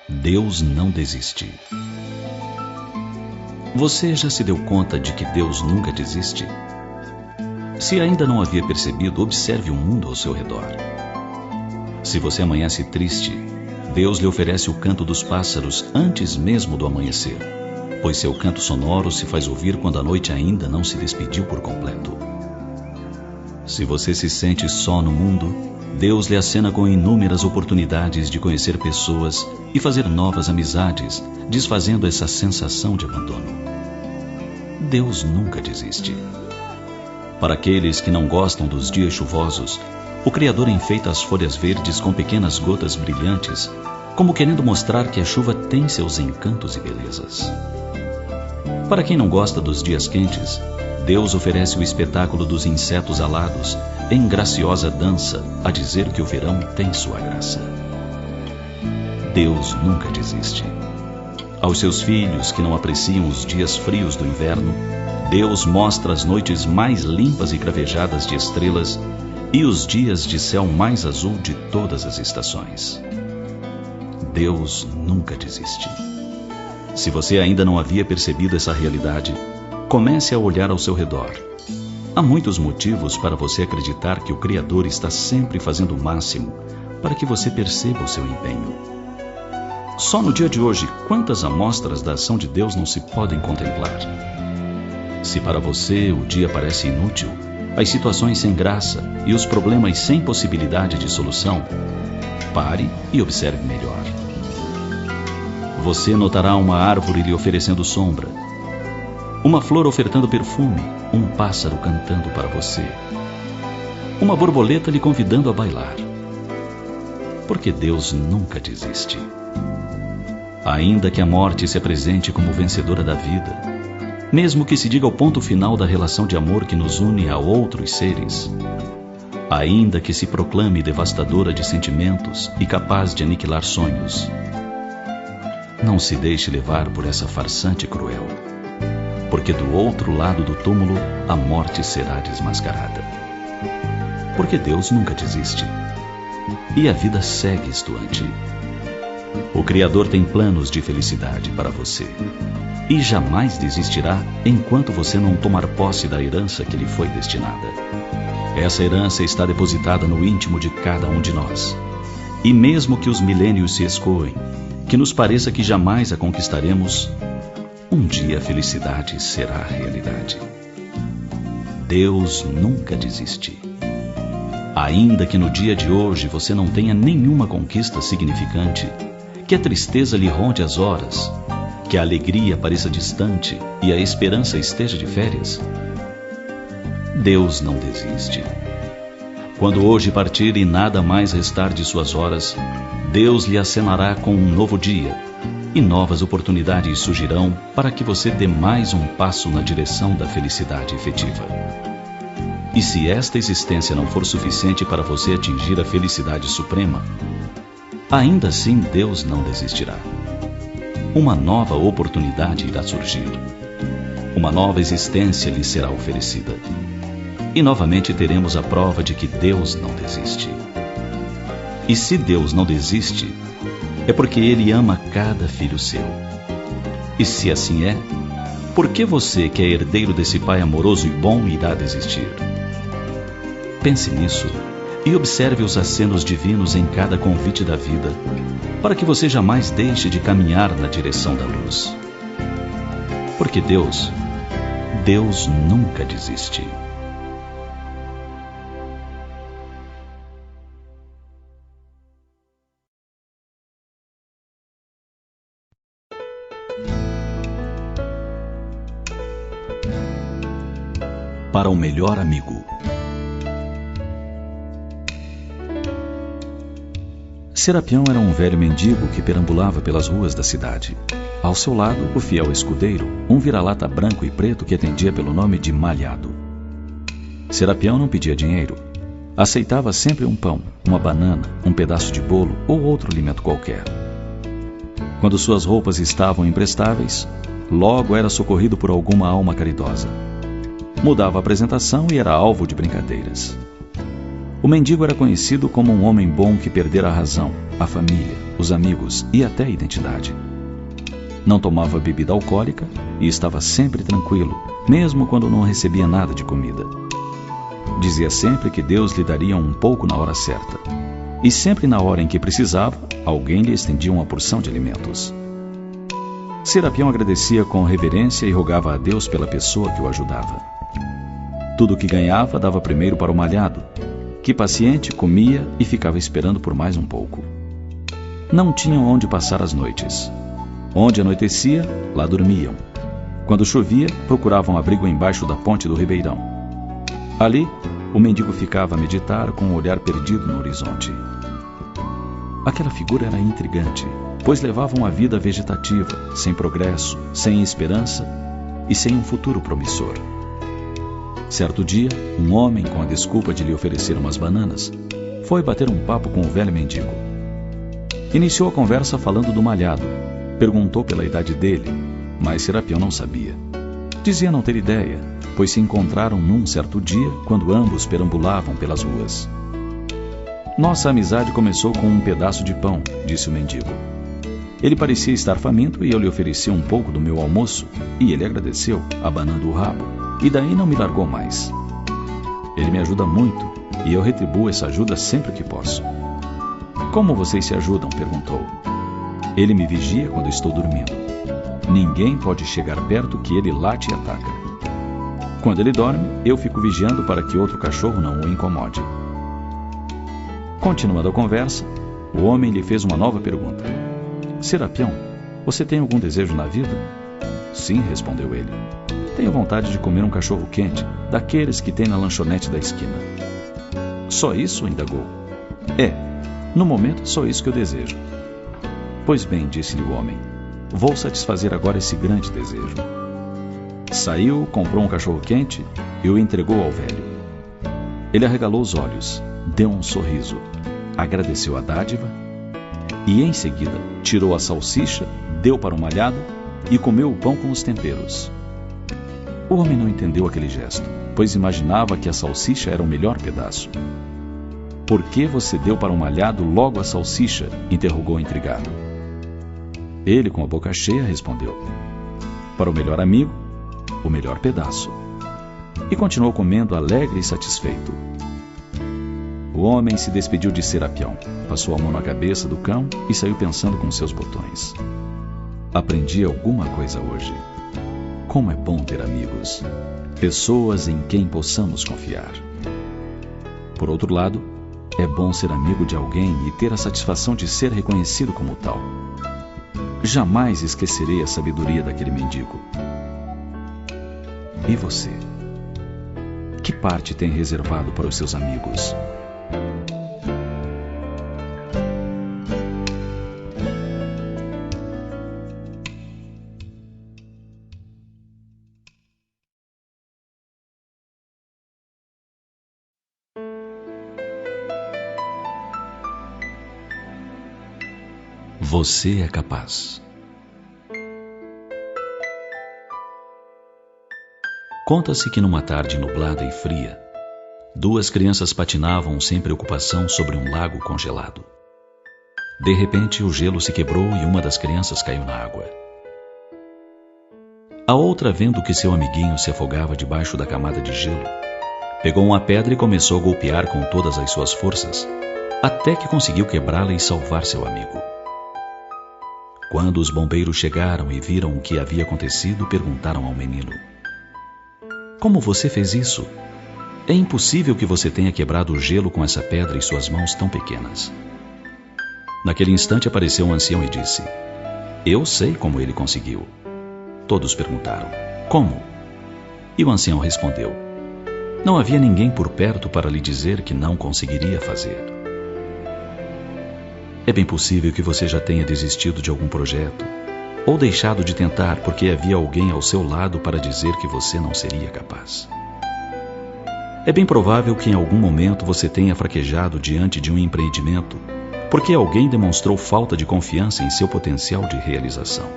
Deus não desiste. Você já se deu conta de que Deus nunca desiste? Se ainda não havia percebido, observe o mundo ao seu redor. Se você amanhece triste, Deus lhe oferece o canto dos pássaros antes mesmo do amanhecer, pois seu canto sonoro se faz ouvir quando a noite ainda não se despediu por completo. Se você se sente só no mundo, Deus lhe acena com inúmeras oportunidades de conhecer pessoas e fazer novas amizades, desfazendo essa sensação de abandono. Deus nunca desiste. Para aqueles que não gostam dos dias chuvosos, o Criador enfeita as folhas verdes com pequenas gotas brilhantes, como querendo mostrar que a chuva tem seus encantos e belezas. Para quem não gosta dos dias quentes, Deus oferece o espetáculo dos insetos alados, em graciosa dança, a dizer que o verão tem sua graça. Deus nunca desiste. Aos seus filhos que não apreciam os dias frios do inverno, Deus mostra as noites mais limpas e cravejadas de estrelas e os dias de céu mais azul de todas as estações. Deus nunca desiste. Se você ainda não havia percebido essa realidade, comece a olhar ao seu redor. Há muitos motivos para você acreditar que o Criador está sempre fazendo o máximo para que você perceba o seu empenho. Só no dia de hoje, quantas amostras da ação de Deus não se podem contemplar? Se para você o dia parece inútil, as situações sem graça e os problemas sem possibilidade de solução, pare e observe melhor. Você notará uma árvore lhe oferecendo sombra, uma flor ofertando perfume, um pássaro cantando para você, uma borboleta lhe convidando a bailar. Porque Deus nunca desiste. Ainda que a morte se apresente como vencedora da vida, mesmo que se diga o ponto final da relação de amor que nos une a outros seres, ainda que se proclame devastadora de sentimentos e capaz de aniquilar sonhos, não se deixe levar por essa farsante cruel, porque do outro lado do túmulo a morte será desmascarada. Porque Deus nunca desiste, e a vida segue estuante. O Criador tem planos de felicidade para você, e jamais desistirá enquanto você não tomar posse da herança que lhe foi destinada. Essa herança está depositada no íntimo de cada um de nós, e mesmo que os milênios se escoem, que nos pareça que jamais a conquistaremos, um dia a felicidade será a realidade. Deus nunca desiste. Ainda que no dia de hoje você não tenha nenhuma conquista significante, que a tristeza lhe ronde as horas, que a alegria pareça distante e a esperança esteja de férias, Deus não desiste. Quando hoje partir e nada mais restar de suas horas, Deus lhe acenará com um novo dia, e novas oportunidades surgirão para que você dê mais um passo na direção da felicidade efetiva. E se esta existência não for suficiente para você atingir a felicidade suprema, ainda assim Deus não desistirá. Uma nova oportunidade irá surgir. Uma nova existência lhe será oferecida. E novamente teremos a prova de que Deus não desiste. E se Deus não desiste, é porque Ele ama cada filho seu. E se assim é, por que você, que é herdeiro desse Pai amoroso e bom, irá desistir? Pense nisso e observe os acenos divinos em cada convite da vida, para que você jamais deixe de caminhar na direção da luz. Porque Deus nunca desiste. Para o melhor amigo. Serapião era um velho mendigo que perambulava pelas ruas da cidade. Ao seu lado, o fiel escudeiro, um vira-lata branco e preto que atendia pelo nome de Malhado. Serapião não pedia dinheiro. Aceitava sempre um pão, uma banana, um pedaço de bolo ou outro alimento qualquer. Quando suas roupas estavam imprestáveis, logo era socorrido por alguma alma caridosa. Mudava a apresentação e era alvo de brincadeiras. O mendigo era conhecido como um homem bom que perdera a razão, a família, os amigos e até a identidade. Não tomava bebida alcoólica e estava sempre tranquilo, mesmo quando não recebia nada de comida. Dizia sempre que Deus lhe daria um pouco na hora certa. E sempre na hora em que precisava, alguém lhe estendia uma porção de alimentos. Serapião agradecia com reverência e rogava a Deus pela pessoa que o ajudava. Tudo o que ganhava dava primeiro para o malhado, que paciente comia e ficava esperando por mais um pouco. Não tinham onde passar as noites. Onde anoitecia, lá dormiam. Quando chovia, procuravam abrigo embaixo da ponte do ribeirão. Ali, o mendigo ficava a meditar com o olhar perdido no horizonte. Aquela figura era intrigante, pois levava uma vida vegetativa, sem progresso, sem esperança e sem um futuro promissor. Certo dia, um homem, com a desculpa de lhe oferecer umas bananas, foi bater um papo com o velho mendigo. Iniciou a conversa falando do malhado. Perguntou pela idade dele, mas Serapião não sabia. Dizia não ter ideia, pois se encontraram num certo dia, quando ambos perambulavam pelas ruas. Nossa amizade começou com um pedaço de pão, disse o mendigo. Ele parecia estar faminto e eu lhe ofereci um pouco do meu almoço, e ele agradeceu, abanando o rabo, e daí não me largou mais. Ele me ajuda muito, e eu retribuo essa ajuda sempre que posso. Como vocês se ajudam? Perguntou. Ele me vigia quando estou dormindo. Ninguém pode chegar perto que ele late e ataca. Quando ele dorme, eu fico vigiando para que outro cachorro não o incomode. Continuando a conversa, o homem lhe fez uma nova pergunta. Serapião, você tem algum desejo na vida? Sim, respondeu ele. Tenho vontade de comer um cachorro quente, daqueles que tem na lanchonete da esquina. Só isso? Indagou. No momento é só isso que eu desejo. Pois bem, disse-lhe o homem, vou satisfazer agora esse grande desejo. Saiu, comprou um cachorro-quente e o entregou ao velho. Ele arregalou os olhos, deu um sorriso, agradeceu a dádiva e, em seguida, tirou a salsicha, deu para o malhado e comeu o pão com os temperos. O homem não entendeu aquele gesto, pois imaginava que a salsicha era o melhor pedaço. Por que você deu para o malhado logo a salsicha? Interrogou intrigado. Ele, com a boca cheia, respondeu: para o melhor amigo, o melhor pedaço. E continuou comendo alegre e satisfeito. O homem se despediu de Serapião, passou a mão na cabeça do cão e saiu pensando com seus botões. Aprendi alguma coisa hoje. Como é bom ter amigos, pessoas em quem possamos confiar. Por outro lado, é bom ser amigo de alguém e ter a satisfação de ser reconhecido como tal. Jamais esquecerei a sabedoria daquele mendigo. E você? Que parte tem reservado para os seus amigos? Você é capaz. Conta-se que numa tarde nublada e fria, duas crianças patinavam sem preocupação sobre um lago congelado. De repente, o gelo se quebrou e uma das crianças caiu na água. A outra, vendo que seu amiguinho se afogava debaixo da camada de gelo, pegou uma pedra e começou a golpear com todas as suas forças, até que conseguiu quebrá-la e salvar seu amigo. Quando os bombeiros chegaram e viram o que havia acontecido, perguntaram ao menino: como você fez isso? É impossível que você tenha quebrado o gelo com essa pedra em suas mãos tão pequenas. Naquele instante apareceu um ancião e disse: eu sei como ele conseguiu. Todos perguntaram: como? E o ancião respondeu: não havia ninguém por perto para lhe dizer que não conseguiria fazer. É bem possível que você já tenha desistido de algum projeto ou deixado de tentar porque havia alguém ao seu lado para dizer que você não seria capaz. É bem provável que em algum momento você tenha fraquejado diante de um empreendimento porque alguém demonstrou falta de confiança em seu potencial de realização.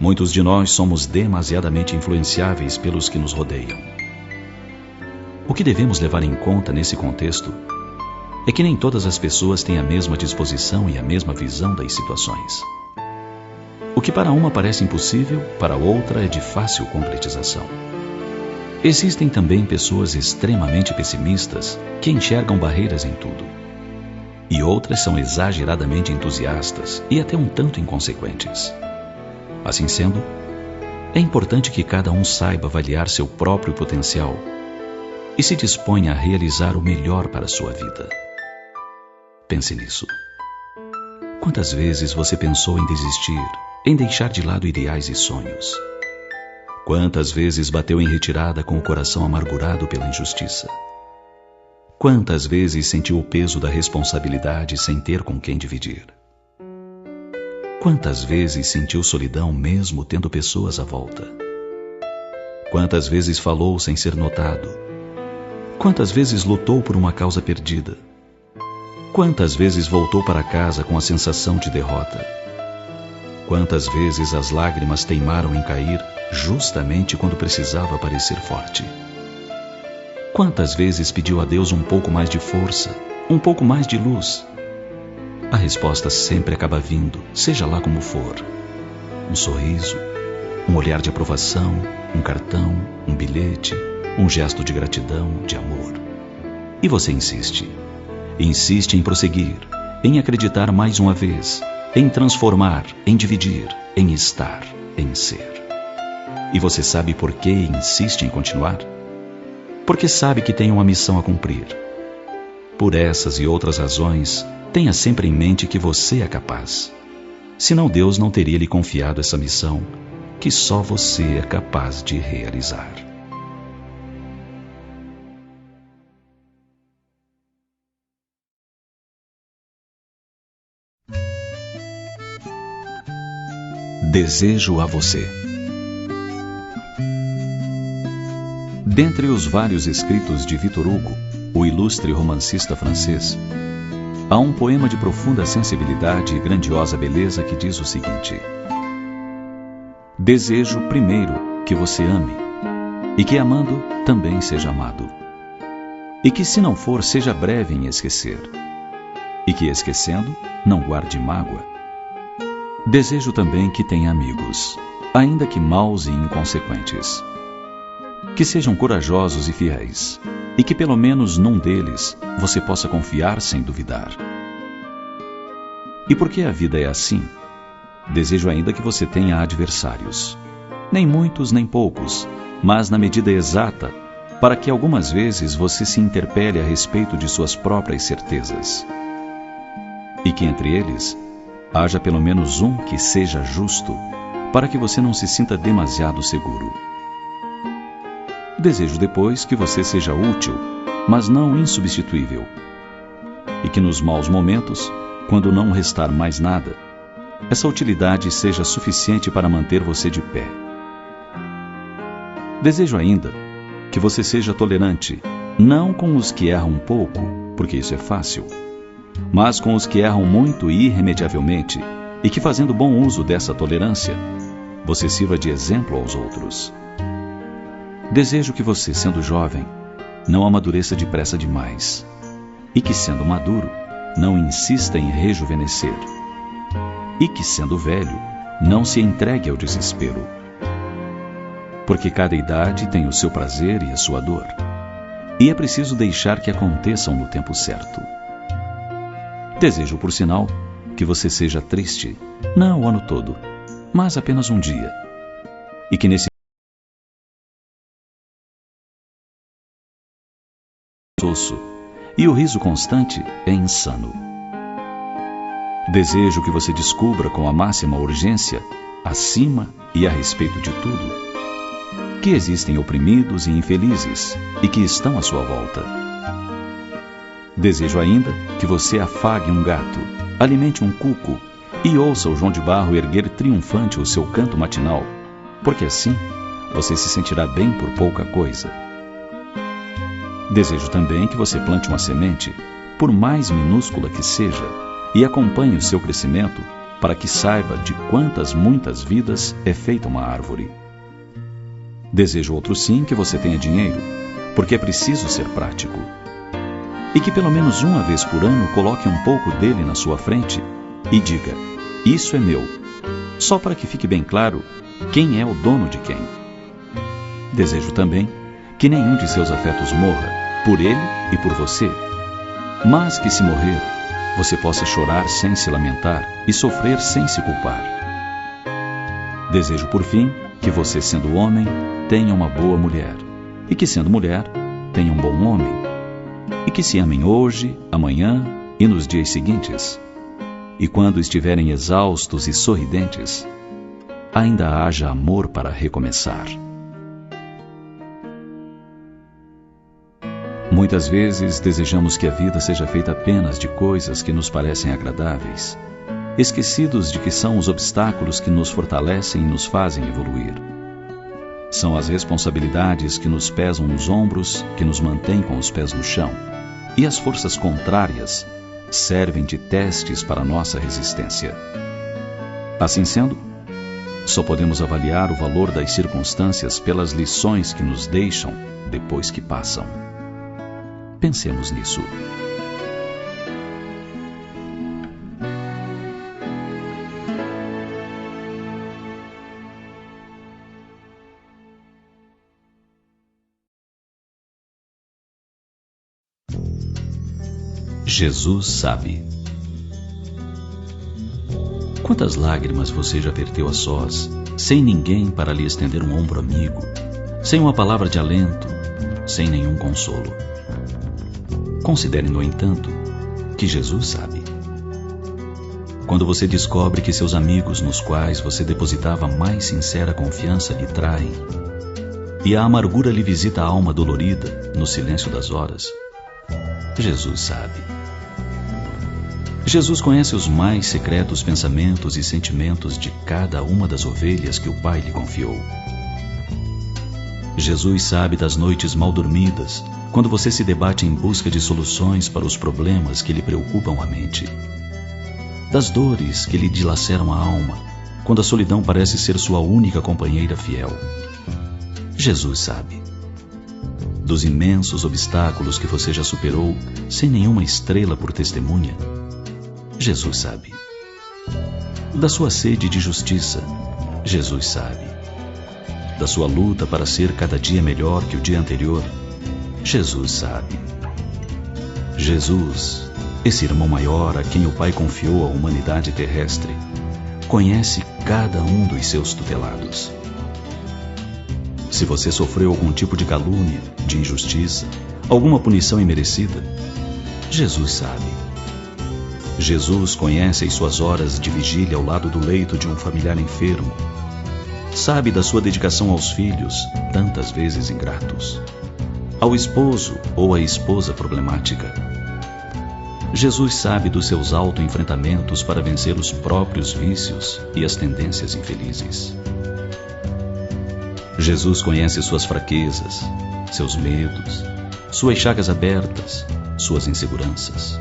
Muitos de nós somos demasiadamente influenciáveis pelos que nos rodeiam. O que devemos levar em conta nesse contexto é que nem todas as pessoas têm a mesma disposição e a mesma visão das situações. O que para uma parece impossível, para outra é de fácil concretização. Existem também pessoas extremamente pessimistas que enxergam barreiras em tudo. E outras são exageradamente entusiastas e até um tanto inconsequentes. Assim sendo, é importante que cada um saiba avaliar seu próprio potencial e se disponha a realizar o melhor para a sua vida. Pense nisso. Quantas vezes você pensou em desistir, em deixar de lado ideais e sonhos? Quantas vezes bateu em retirada com o coração amargurado pela injustiça? Quantas vezes sentiu o peso da responsabilidade sem ter com quem dividir? Quantas vezes sentiu solidão mesmo tendo pessoas à volta? Quantas vezes falou sem ser notado? Quantas vezes lutou por uma causa perdida? Quantas vezes voltou para casa com a sensação de derrota? Quantas vezes as lágrimas teimaram em cair justamente quando precisava parecer forte? Quantas vezes pediu a Deus um pouco mais de força, um pouco mais de luz? A resposta sempre acaba vindo, seja lá como for. Um sorriso, um olhar de aprovação, um cartão, um bilhete, um gesto de gratidão, de amor. E você insiste. Insiste em prosseguir, em acreditar mais uma vez, em transformar, em dividir, em estar, em ser. E você sabe por que insiste em continuar? Porque sabe que tem uma missão a cumprir. Por essas e outras razões, tenha sempre em mente que você é capaz. Senão Deus não teria lhe confiado essa missão, que só você é capaz de realizar. Desejo a você. Dentre os vários escritos de Victor Hugo, o ilustre romancista francês, há um poema de profunda sensibilidade e grandiosa beleza que diz o seguinte: desejo, primeiro, que você ame, e que amando também seja amado, e que se não for, seja breve em esquecer, e que esquecendo, não guarde mágoa. Desejo também que tenha amigos, ainda que maus e inconsequentes, que sejam corajosos e fiéis, e que pelo menos num deles você possa confiar sem duvidar. E porque a vida é assim, desejo ainda que você tenha adversários, nem muitos nem poucos, mas na medida exata, para que algumas vezes você se interpele a respeito de suas próprias certezas. E que entre eles haja pelo menos um que seja justo, para que você não se sinta demasiado seguro. Desejo depois que você seja útil, mas não insubstituível, e que nos maus momentos, quando não restar mais nada, essa utilidade seja suficiente para manter você de pé. Desejo ainda que você seja tolerante, não com os que erram um pouco, porque isso é fácil, mas com os que erram muito e irremediavelmente, e que, fazendo bom uso dessa tolerância, você sirva de exemplo aos outros. Desejo que você, sendo jovem, não amadureça depressa demais, e que, sendo maduro, não insista em rejuvenescer, e que, sendo velho, não se entregue ao desespero. Porque cada idade tem o seu prazer e a sua dor, e é preciso deixar que aconteçam no tempo certo. Desejo, por sinal, que você seja triste, não o ano todo, mas apenas um dia, e que nesse e o riso constante é insano. Desejo que você descubra com a máxima urgência, acima e a respeito de tudo, que existem oprimidos e infelizes e que estão à sua volta. Desejo ainda que você afague um gato, alimente um cuco e ouça o João de Barro erguer triunfante o seu canto matinal, porque assim você se sentirá bem por pouca coisa. Desejo também que você plante uma semente, por mais minúscula que seja, e acompanhe o seu crescimento para que saiba de quantas muitas vidas é feita uma árvore. Desejo outro sim que você tenha dinheiro, porque é preciso ser prático. E que pelo menos uma vez por ano coloque um pouco dele na sua frente e diga: isso é meu, só para que fique bem claro quem é o dono de quem. Desejo também que nenhum de seus afetos morra, por ele e por você, mas que, se morrer, você possa chorar sem se lamentar e sofrer sem se culpar. Desejo, por fim, que você, sendo homem, tenha uma boa mulher, e que, sendo mulher, tenha um bom homem, e que se amem hoje, amanhã e nos dias seguintes, e quando estiverem exaustos e sorridentes, ainda haja amor para recomeçar. Muitas vezes desejamos que a vida seja feita apenas de coisas que nos parecem agradáveis, esquecidos de que são os obstáculos que nos fortalecem e nos fazem evoluir. São as responsabilidades que nos pesam nos ombros que nos mantêm com os pés no chão, e as forças contrárias servem de testes para a nossa resistência. Assim sendo, só podemos avaliar o valor das circunstâncias pelas lições que nos deixam depois que passam. Pensemos nisso. Jesus sabe. Quantas lágrimas você já verteu a sós, sem ninguém para lhe estender um ombro amigo, sem uma palavra de alento, sem nenhum consolo? Considere, no entanto, que Jesus sabe. Quando você descobre que seus amigos nos quais você depositava mais sincera confiança lhe traem, e a amargura lhe visita a alma dolorida no silêncio das horas, Jesus sabe. Jesus conhece os mais secretos pensamentos e sentimentos de cada uma das ovelhas que o Pai lhe confiou. Jesus sabe das noites mal dormidas, quando você se debate em busca de soluções para os problemas que lhe preocupam a mente. Das dores que lhe dilaceram a alma, quando a solidão parece ser sua única companheira fiel. Jesus sabe. Dos imensos obstáculos que você já superou, sem nenhuma estrela por testemunha. Jesus sabe. Da sua sede de justiça, Jesus sabe. Da sua luta para ser cada dia melhor que o dia anterior, Jesus sabe. Jesus, esse irmão maior a quem o Pai confiou a humanidade terrestre, conhece cada um dos seus tutelados. Se você sofreu algum tipo de calúnia, de injustiça, alguma punição imerecida, Jesus sabe. Jesus conhece as suas horas de vigília ao lado do leito de um familiar enfermo. Sabe da sua dedicação aos filhos, tantas vezes ingratos, ao esposo ou à esposa problemática. Jesus sabe dos seus auto-enfrentamentos para vencer os próprios vícios e as tendências infelizes. Jesus conhece suas fraquezas, seus medos, suas chagas abertas, suas inseguranças.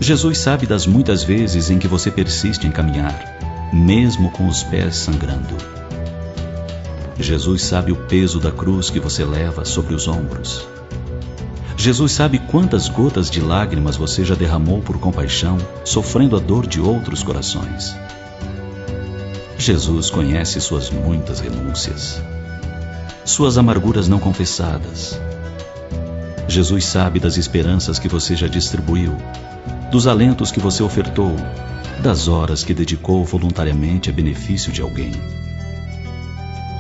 Jesus sabe das muitas vezes em que você persiste em caminhar, mesmo com os pés sangrando. Jesus sabe o peso da cruz que você leva sobre os ombros. Jesus sabe quantas gotas de lágrimas você já derramou por compaixão, sofrendo a dor de outros corações. Jesus conhece suas muitas renúncias, suas amarguras não confessadas. Jesus sabe das esperanças que você já distribuiu, dos alentos que você ofertou, das horas que dedicou voluntariamente a benefício de alguém.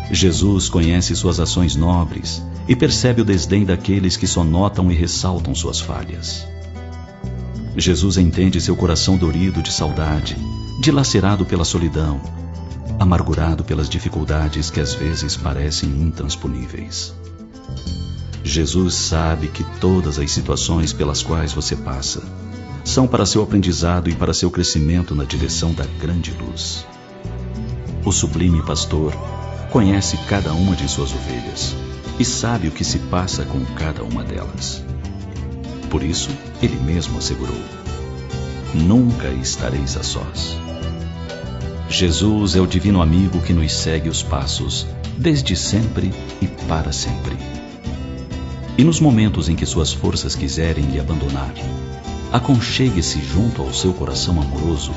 Jesus conhece suas ações nobres e percebe o desdém daqueles que só notam e ressaltam suas falhas. Jesus entende seu coração dorido de saudade, dilacerado pela solidão, amargurado pelas dificuldades que às vezes parecem intransponíveis. Jesus sabe que todas as situações pelas quais você passa são para seu aprendizado e para seu crescimento na direção da grande luz. O sublime pastor conhece cada uma de suas ovelhas e sabe o que se passa com cada uma delas. Por isso, ele mesmo assegurou: nunca estareis a sós. Jesus é o divino amigo que nos segue os passos, desde sempre e para sempre. E nos momentos em que suas forças quiserem lhe abandonar, aconchegue-se junto ao seu coração amoroso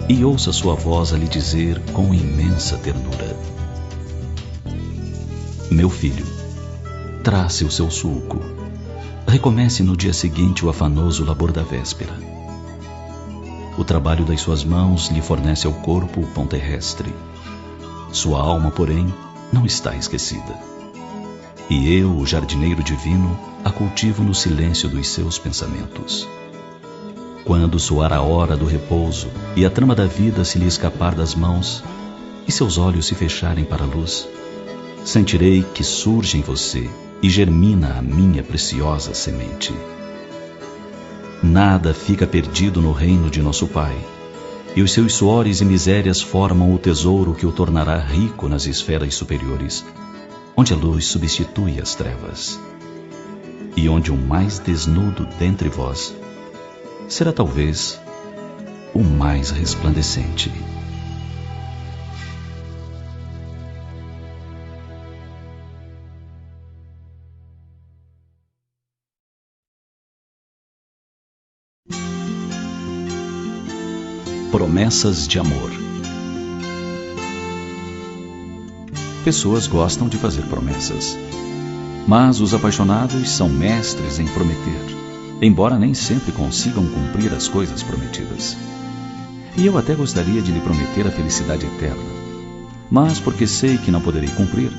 e ouça sua voz a lhe dizer com imensa ternura: meu filho, trace o seu sulco. Recomece no dia seguinte o afanoso labor da véspera. O trabalho das suas mãos lhe fornece ao corpo o pão terrestre. Sua alma, porém, não está esquecida. E eu, o jardineiro divino, a cultivo no silêncio dos seus pensamentos. Quando soar a hora do repouso e a trama da vida se lhe escapar das mãos e seus olhos se fecharem para a luz, sentirei que surge em você e germina a minha preciosa semente. Nada fica perdido no reino de nosso Pai, e os seus suores e misérias formam o tesouro que o tornará rico nas esferas superiores, onde a luz substitui as trevas, e onde o mais desnudo dentre vós será talvez o mais resplandecente. Promessas de amor. Pessoas gostam de fazer promessas, mas os apaixonados são mestres em prometer, embora nem sempre consigam cumprir as coisas prometidas. E eu até gostaria de lhe prometer a felicidade eterna, mas porque sei que não poderei cumprir,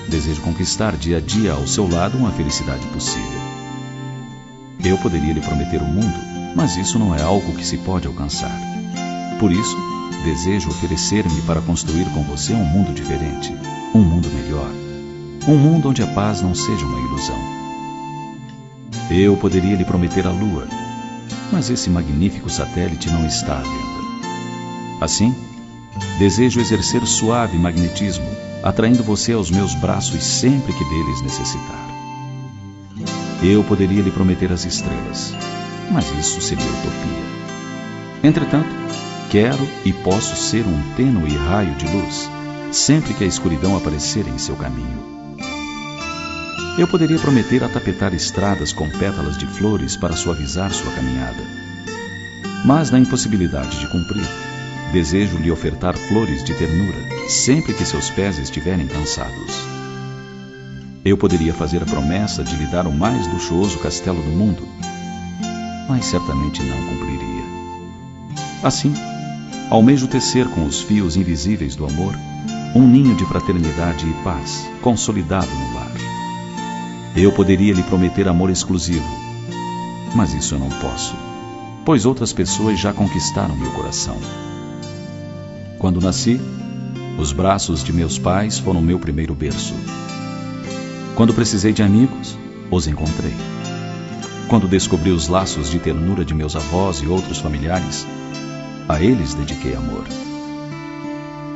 desejo conquistar dia a dia ao seu lado uma felicidade possível. Eu poderia lhe prometer o mundo, mas isso não é algo que se pode alcançar. Por isso, desejo oferecer-me para construir com você um mundo diferente, um mundo melhor, um mundo onde a paz não seja uma ilusão. Eu poderia lhe prometer a Lua, mas esse magnífico satélite não está à venda. Assim, desejo exercer suave magnetismo, atraindo você aos meus braços sempre que deles necessitar. Eu poderia lhe prometer as estrelas, mas isso seria utopia. Entretanto, quero e posso ser um tênue raio de luz, sempre que a escuridão aparecer em seu caminho. Eu poderia prometer atapetar estradas com pétalas de flores para suavizar sua caminhada. Mas na impossibilidade de cumprir, desejo lhe ofertar flores de ternura, sempre que seus pés estiverem cansados. Eu poderia fazer a promessa de lhe dar o mais luxuoso castelo do mundo, mas certamente não cumpriria. Assim, almejo tecer com os fios invisíveis do amor um ninho de fraternidade e paz, consolidado no lar. Eu poderia lhe prometer amor exclusivo, mas isso eu não posso, pois outras pessoas já conquistaram meu coração. Quando nasci, os braços de meus pais foram meu primeiro berço. Quando precisei de amigos, os encontrei. Quando descobri os laços de ternura de meus avós e outros familiares, a eles dediquei amor.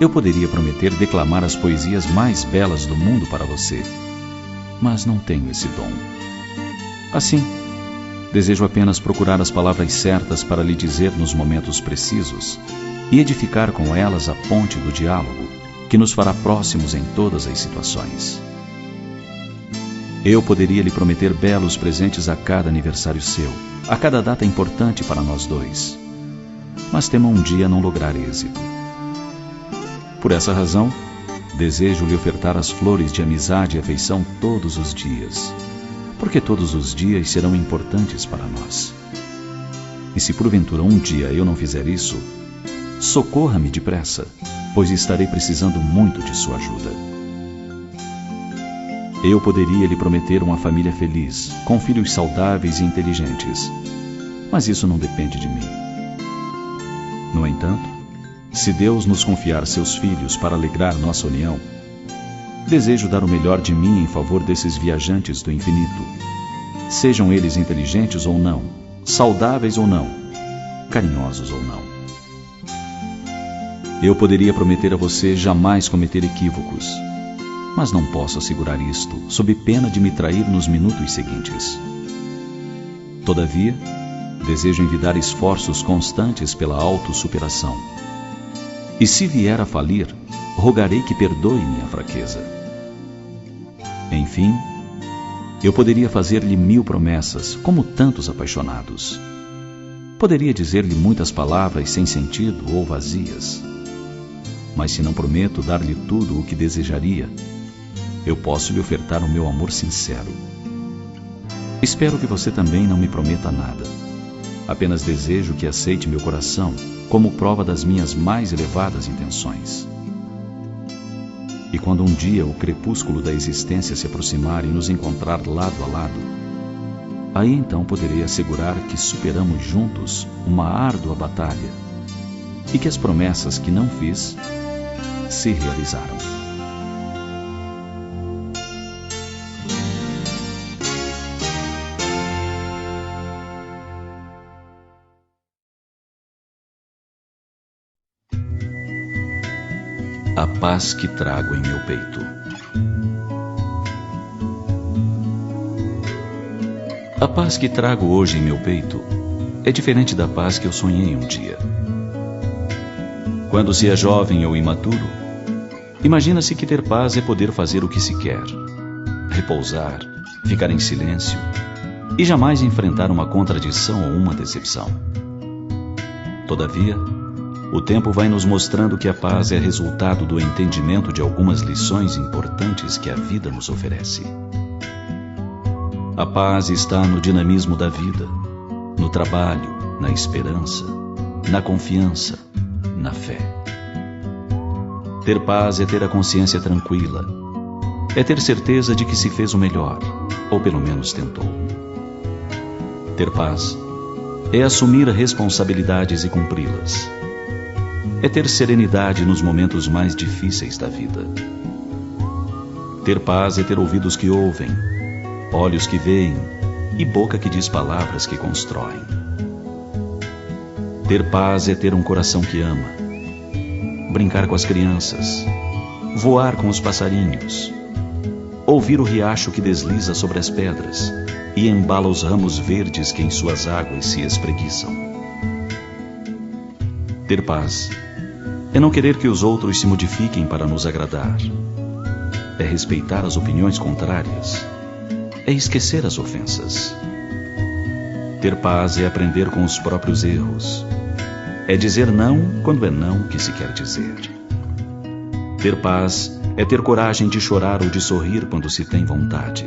Eu poderia prometer declamar as poesias mais belas do mundo para você, mas não tenho esse dom. Assim, desejo apenas procurar as palavras certas para lhe dizer nos momentos precisos e edificar com elas a ponte do diálogo que nos fará próximos em todas as situações. Eu poderia lhe prometer belos presentes a cada aniversário seu, a cada data importante para nós dois, mas temo um dia não lograr êxito. Por essa razão, desejo lhe ofertar as flores de amizade e afeição todos os dias, porque todos os dias serão importantes para nós. E se porventura um dia eu não fizer isso, socorra-me depressa, pois estarei precisando muito de sua ajuda. Eu poderia lhe prometer uma família feliz, com filhos saudáveis e inteligentes, mas isso não depende de mim. No entanto, se Deus nos confiar seus filhos para alegrar nossa união, desejo dar o melhor de mim em favor desses viajantes do infinito, sejam eles inteligentes ou não, saudáveis ou não, carinhosos ou não. Eu poderia prometer a você jamais cometer equívocos, mas não posso assegurar isto, sob pena de me trair nos minutos seguintes. Todavia, desejo envidar esforços constantes pela autossuperação. E se vier a falir, rogarei que perdoe minha fraqueza. Enfim, Eu poderia fazer-lhe 1000 promessas, como tantos apaixonados. Poderia dizer-lhe muitas palavras sem sentido ou vazias. Mas se não prometo dar-lhe tudo o que desejaria, eu posso lhe ofertar o meu amor sincero. Espero que você também não me prometa nada. Apenas desejo que aceite meu coração como prova das minhas mais elevadas intenções. E quando um dia o crepúsculo da existência se aproximar e nos encontrar lado a lado, aí então poderei assegurar que superamos juntos uma árdua batalha e que as promessas que não fiz se realizaram. A paz que trago em meu peito. A paz que trago hoje em meu peito é diferente da paz que eu sonhei um dia. Quando se é jovem ou imaturo, imagina-se que ter paz é poder fazer o que se quer, repousar, ficar em silêncio e jamais enfrentar uma contradição ou uma decepção. Todavia, o tempo vai nos mostrando que a paz é resultado do entendimento de algumas lições importantes que a vida nos oferece. A paz está no dinamismo da vida, no trabalho, na esperança, na confiança, na fé. Ter paz é ter a consciência tranquila, é ter certeza de que se fez o melhor, ou pelo menos tentou. Ter paz é assumir responsabilidades e cumpri-las. É ter serenidade nos momentos mais difíceis da vida. Ter paz é ter ouvidos que ouvem, olhos que veem e boca que diz palavras que constroem. Ter paz é ter um coração que ama, brincar com as crianças, voar com os passarinhos, ouvir o riacho que desliza sobre as pedras e embala os ramos verdes que em suas águas se espreguiçam. Ter paz é não querer que os outros se modifiquem para nos agradar. É respeitar as opiniões contrárias. É esquecer as ofensas. Ter paz é aprender com os próprios erros. É dizer não quando é não que se quer dizer. Ter paz é ter coragem de chorar ou de sorrir quando se tem vontade.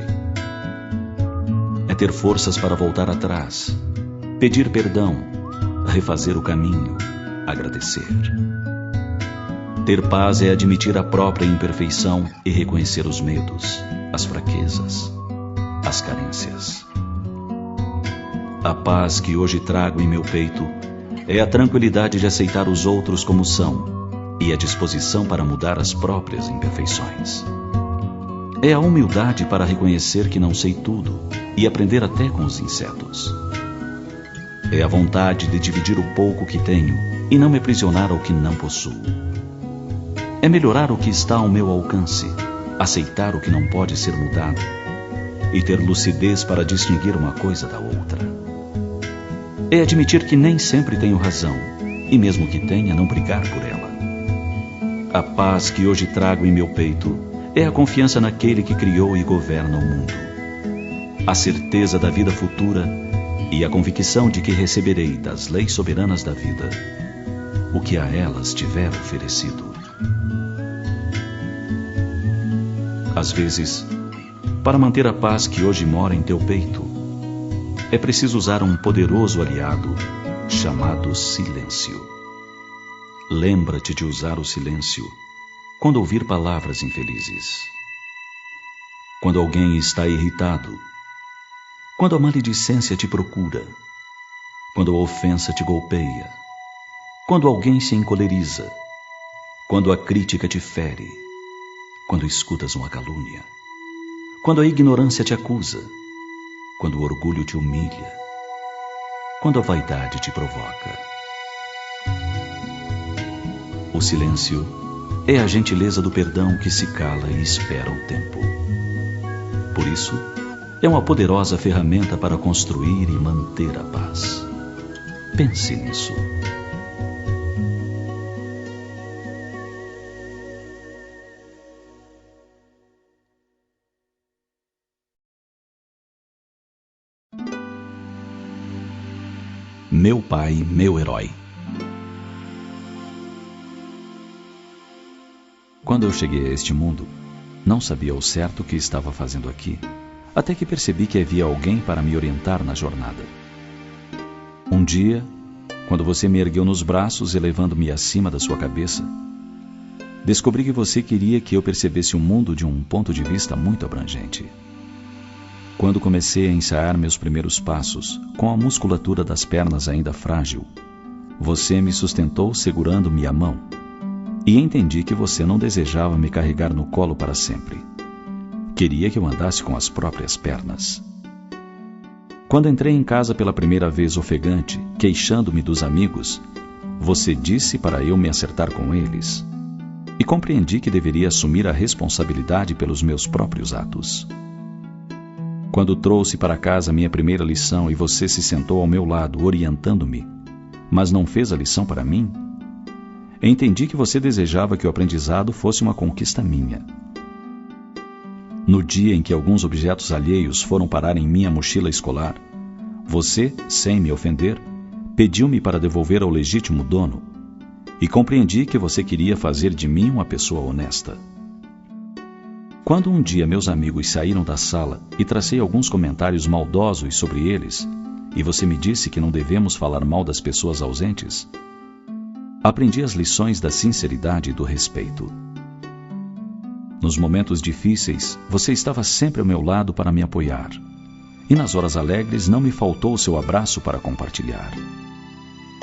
É ter forças para voltar atrás, pedir perdão, refazer o caminho, agradecer. Ter paz é admitir a própria imperfeição e reconhecer os medos, as fraquezas, as carências. A paz que hoje trago em meu peito é a tranquilidade de aceitar os outros como são e a disposição para mudar as próprias imperfeições. É a humildade para reconhecer que não sei tudo e aprender até com os insetos. É a vontade de dividir o pouco que tenho e não me aprisionar ao que não possuo. É melhorar o que está ao meu alcance, aceitar o que não pode ser mudado e ter lucidez para distinguir uma coisa da outra. É admitir que nem sempre tenho razão e mesmo que tenha, não brigar por ela. A paz que hoje trago em meu peito é a confiança naquele que criou e governa o mundo. A certeza da vida futura e a convicção de que receberei das leis soberanas da vida o que a elas tiver oferecido. Às vezes, para manter a paz que hoje mora em teu peito, é preciso usar um poderoso aliado chamado silêncio. Lembra-te de usar o silêncio quando ouvir palavras infelizes. Quando alguém está irritado, quando a maledicência te procura, quando a ofensa te golpeia, quando alguém se encoleriza, quando a crítica te fere, quando escutas uma calúnia, quando a ignorância te acusa, quando o orgulho te humilha, quando a vaidade te provoca. O silêncio é a gentileza do perdão que se cala e espera o tempo. Por isso, é uma poderosa ferramenta para construir e manter a paz. Pense nisso. Meu pai, meu herói. Quando eu cheguei a este mundo, não sabia ao certo o que estava fazendo aqui, até que percebi que havia alguém para me orientar na jornada. Um dia, quando você me ergueu nos braços, elevando-me acima da sua cabeça, descobri que você queria que eu percebesse o mundo de um ponto de vista muito abrangente. Quando comecei a ensaiar meus primeiros passos, com a musculatura das pernas ainda frágil, você me sustentou segurando-me a mão, e entendi que você não desejava me carregar no colo para sempre. Queria que eu andasse com as próprias pernas. Quando entrei em casa pela primeira vez ofegante, queixando-me dos amigos, você disse para eu me acertar com eles, e compreendi que deveria assumir a responsabilidade pelos meus próprios atos. Quando trouxe para casa minha primeira lição e você se sentou ao meu lado, orientando-me, mas não fez a lição para mim, entendi que você desejava que o aprendizado fosse uma conquista minha. No dia em que alguns objetos alheios foram parar em minha mochila escolar, você, sem me ofender, pediu-me para devolver ao legítimo dono, e compreendi que você queria fazer de mim uma pessoa honesta. Quando um dia meus amigos saíram da sala e tracei alguns comentários maldosos sobre eles, e você me disse que não devemos falar mal das pessoas ausentes, aprendi as lições da sinceridade e do respeito. Nos momentos difíceis, você estava sempre ao meu lado para me apoiar, e nas horas alegres não me faltou o seu abraço para compartilhar.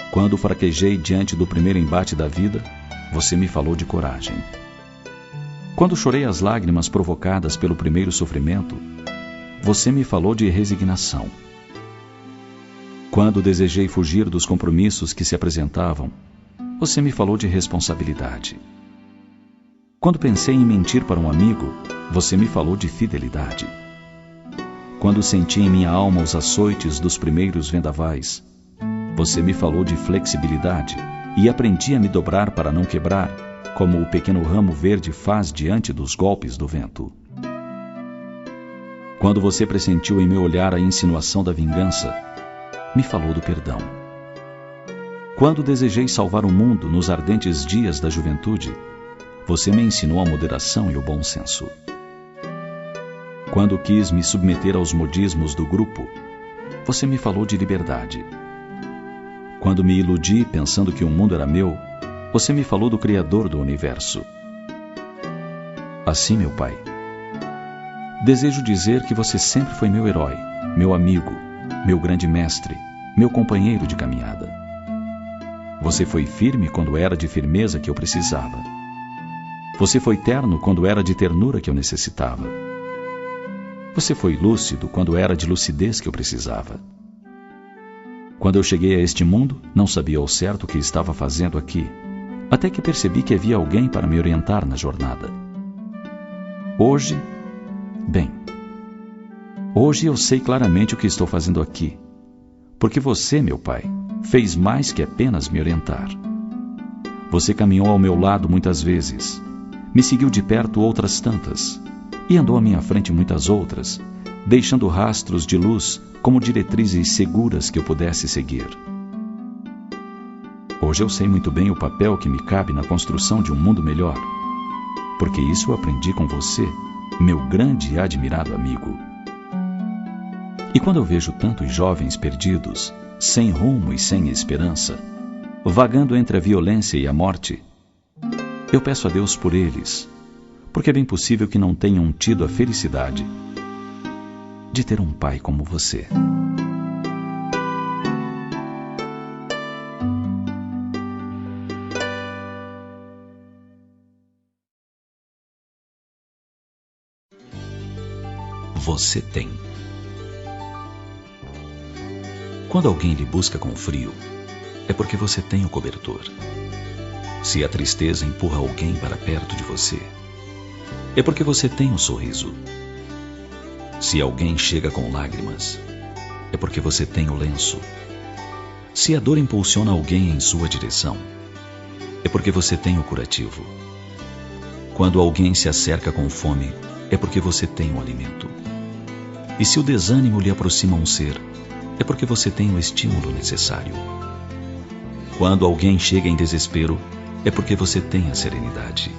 Quando fraquejei diante do primeiro embate da vida, você me falou de coragem. Quando chorei as lágrimas provocadas pelo primeiro sofrimento, você me falou de resignação. Quando desejei fugir dos compromissos que se apresentavam, você me falou de responsabilidade. Quando pensei em mentir para um amigo, você me falou de fidelidade. Quando senti em minha alma os açoites dos primeiros vendavais, você me falou de flexibilidade e aprendi a me dobrar para não quebrar, como o pequeno ramo verde faz diante dos golpes do vento. Quando você pressentiu em meu olhar a insinuação da vingança, me falou do perdão. Quando desejei salvar o mundo nos ardentes dias da juventude, você me ensinou a moderação e o bom senso. Quando quis me submeter aos modismos do grupo, você me falou de liberdade. Quando me iludi pensando que o mundo era meu, você me falou do Criador do Universo. Assim, meu pai, desejo dizer que você sempre foi meu herói, meu amigo, meu grande mestre, meu companheiro de caminhada. Você foi firme quando era de firmeza que eu precisava. Você foi terno quando era de ternura que eu necessitava. Você foi lúcido quando era de lucidez que eu precisava. Quando eu cheguei a este mundo, não sabia ao certo o que estava fazendo aqui, até que percebi que havia alguém para me orientar na jornada. Hoje eu sei claramente o que estou fazendo aqui, porque você, meu pai, fez mais que apenas me orientar. Você caminhou ao meu lado muitas vezes, me seguiu de perto outras tantas, e andou à minha frente muitas outras, deixando rastros de luz como diretrizes seguras que eu pudesse seguir. Hoje eu sei muito bem o papel que me cabe na construção de um mundo melhor, porque isso eu aprendi com você, meu grande e admirado amigo. E quando eu vejo tantos jovens perdidos, sem rumo e sem esperança, vagando entre a violência e a morte, eu peço a Deus por eles, porque é bem possível que não tenham tido a felicidade de ter um pai como você. Você tem. Quando alguém lhe busca com frio, é porque você tem o cobertor. Se a tristeza empurra alguém para perto de você, é porque você tem um sorriso. Se alguém chega com lágrimas, é porque você tem o lenço. Se a dor impulsiona alguém em sua direção, é porque você tem o curativo. Quando alguém se acerca com fome, é porque você tem o alimento. E se o desânimo lhe aproxima um ser, é porque você tem o estímulo necessário. Quando alguém chega em desespero, é porque você tem a serenidade.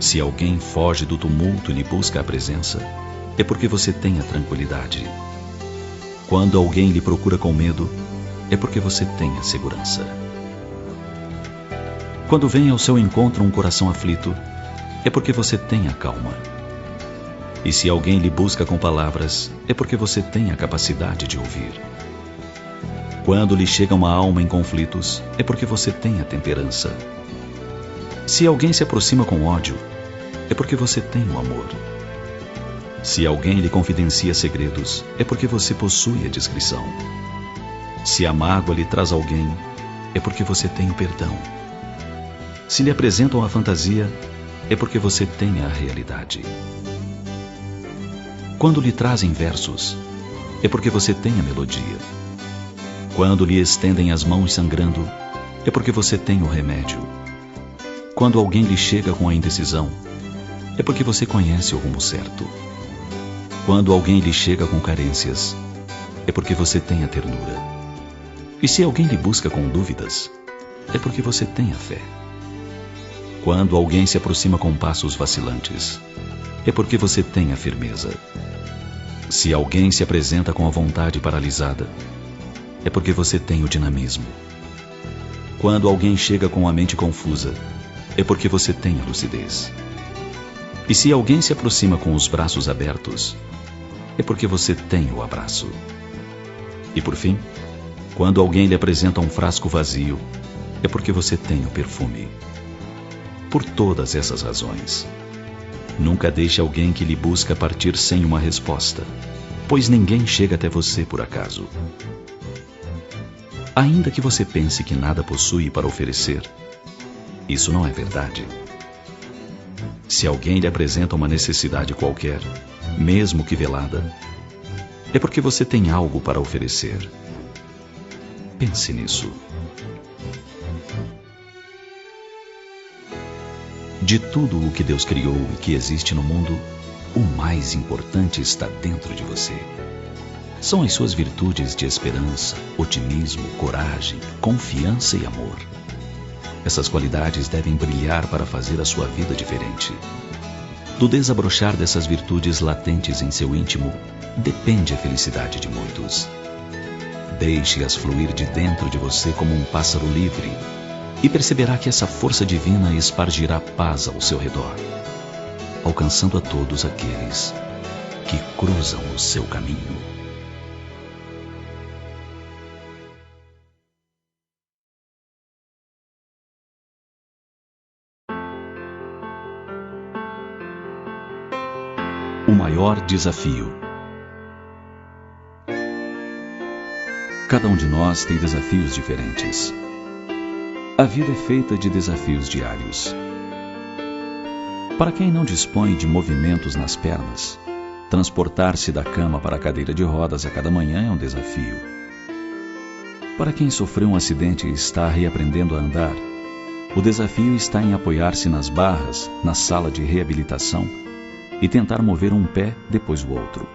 Se alguém foge do tumulto e lhe busca a presença, é porque você tem a tranquilidade. Quando alguém lhe procura com medo, é porque você tem a segurança. Quando vem ao seu encontro um coração aflito, é porque você tem a calma. E se alguém lhe busca com palavras, é porque você tem a capacidade de ouvir. Quando lhe chega uma alma em conflitos, é porque você tem a temperança. Se alguém se aproxima com ódio, é porque você tem o amor. Se alguém lhe confidencia segredos, é porque você possui a discrição. Se a mágoa lhe traz alguém, é porque você tem o perdão. Se lhe apresentam a fantasia, é porque você tem a realidade. Quando lhe trazem versos, é porque você tem a melodia. Quando lhe estendem as mãos sangrando, é porque você tem o remédio. Quando alguém lhe chega com a indecisão, é porque você conhece o rumo certo. Quando alguém lhe chega com carências, é porque você tem a ternura. E se alguém lhe busca com dúvidas, é porque você tem a fé. Quando alguém se aproxima com passos vacilantes, é porque você tem a firmeza. Se alguém se apresenta com a vontade paralisada, é porque você tem o dinamismo. Quando alguém chega com a mente confusa, é porque você tem a lucidez. E se alguém se aproxima com os braços abertos, é porque você tem o abraço. E por fim, quando alguém lhe apresenta um frasco vazio, é porque você tem o perfume. Por todas essas razões, nunca deixe alguém que lhe busca partir sem uma resposta, pois ninguém chega até você por acaso. Ainda que você pense que nada possui para oferecer, isso não é verdade. Se alguém lhe apresenta uma necessidade qualquer, mesmo que velada, é porque você tem algo para oferecer. Pense nisso. De tudo o que Deus criou e que existe no mundo, o mais importante está dentro de você. São as suas virtudes de esperança, otimismo, coragem, confiança e amor. Essas qualidades devem brilhar para fazer a sua vida diferente. Do desabrochar dessas virtudes latentes em seu íntimo, depende a felicidade de muitos. Deixe-as fluir de dentro de você como um pássaro livre e perceberá que essa força divina espargirá paz ao seu redor, alcançando a todos aqueles que cruzam o seu caminho. O maior desafio. Cada um de nós tem desafios diferentes. A vida é feita de desafios diários. Para quem não dispõe de movimentos nas pernas, transportar-se da cama para a cadeira de rodas a cada manhã é um desafio. Para quem sofreu um acidente e está reaprendendo a andar, o desafio está em apoiar-se nas barras, na sala de reabilitação, e tentar mover um pé depois o outro.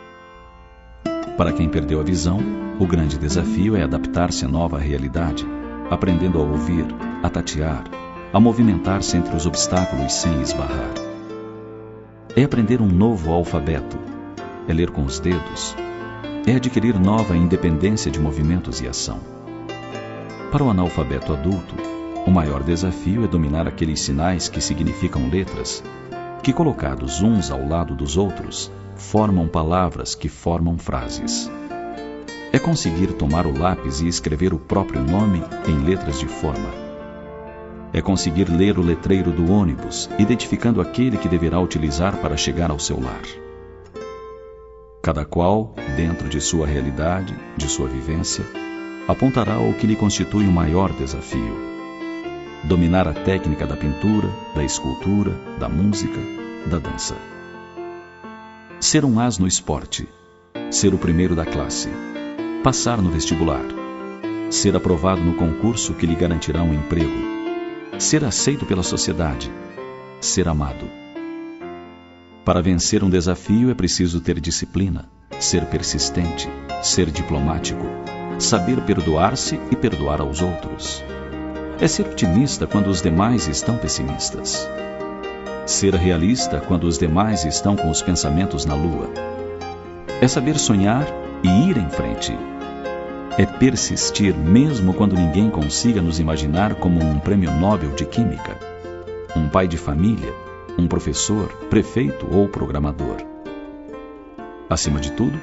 Para quem perdeu a visão, o grande desafio é adaptar-se à nova realidade, aprendendo a ouvir, a tatear, a movimentar-se entre os obstáculos sem esbarrar. É aprender um novo alfabeto, é ler com os dedos, é adquirir nova independência de movimentos e ação. Para o analfabeto adulto, o maior desafio é dominar aqueles sinais que significam letras, que colocados uns ao lado dos outros, formam palavras que formam frases. É conseguir tomar o lápis e escrever o próprio nome em letras de forma. É conseguir ler o letreiro do ônibus, identificando aquele que deverá utilizar para chegar ao seu lar. Cada qual, dentro de sua realidade, de sua vivência, apontará o que lhe constitui o maior desafio. Dominar a técnica da pintura, da escultura, da música, da dança. Ser um as no esporte. Ser o primeiro da classe. Passar no vestibular. Ser aprovado no concurso que lhe garantirá um emprego. Ser aceito pela sociedade. Ser amado. Para vencer um desafio é preciso ter disciplina, ser persistente, ser diplomático, saber perdoar-se e perdoar aos outros. É ser otimista quando os demais estão pessimistas. Ser realista quando os demais estão com os pensamentos na lua. É saber sonhar e ir em frente. É persistir mesmo quando ninguém consiga nos imaginar como um prêmio Nobel de Química, um pai de família, um professor, prefeito ou programador. Acima de tudo,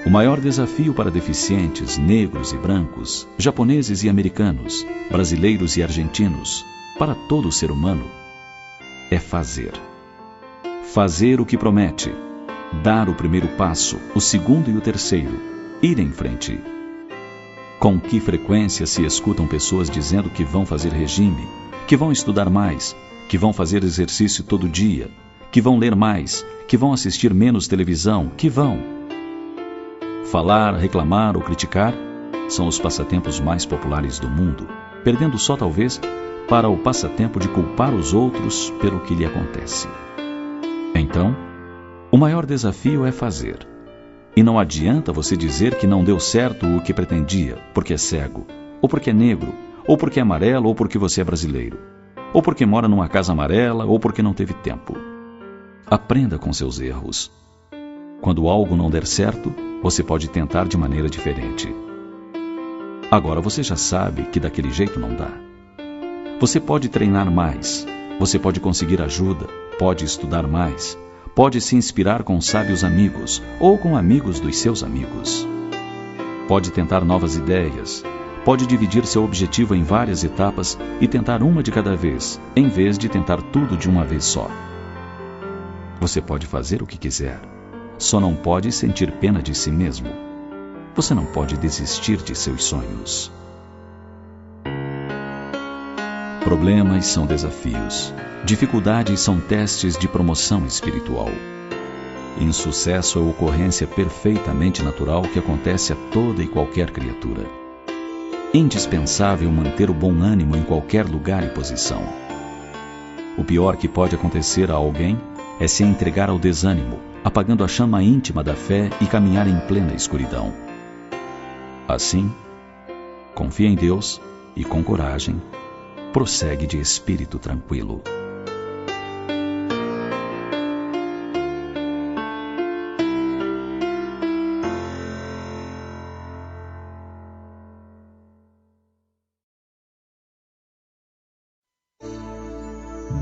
o maior desafio para deficientes, negros e brancos, japoneses e americanos, brasileiros e argentinos, para todo ser humano, é fazer. Fazer o que promete, dar o primeiro passo, o segundo e o terceiro, ir em frente. Com que frequência se escutam pessoas dizendo que vão fazer regime, que vão estudar mais, que vão fazer exercício todo dia, que vão ler mais, que vão assistir menos televisão, que vão. Falar, reclamar ou criticar são os passatempos mais populares do mundo, perdendo só talvez para o passatempo de culpar os outros pelo que lhe acontece. Então, o maior desafio é fazer. E não adianta você dizer que não deu certo o que pretendia, porque é cego, ou porque é negro, ou porque é amarelo, ou porque você é brasileiro, ou porque mora numa casa amarela, ou porque não teve tempo. Aprenda com seus erros. Quando algo não der certo, você pode tentar de maneira diferente. Agora você já sabe que daquele jeito não dá. Você pode treinar mais, você pode conseguir ajuda, pode estudar mais, pode se inspirar com sábios amigos ou com amigos dos seus amigos. Pode tentar novas ideias, pode dividir seu objetivo em várias etapas e tentar uma de cada vez, em vez de tentar tudo de uma vez só. Você pode fazer o que quiser, só não pode sentir pena de si mesmo. Você não pode desistir de seus sonhos. Problemas são desafios. Dificuldades são testes de promoção espiritual. Insucesso é ocorrência perfeitamente natural que acontece a toda e qualquer criatura. Indispensável manter o bom ânimo em qualquer lugar e posição. O pior que pode acontecer a alguém é se entregar ao desânimo, apagando a chama íntima da fé e caminhar em plena escuridão. Assim, confia em Deus e, com coragem, prossegue de espírito tranquilo.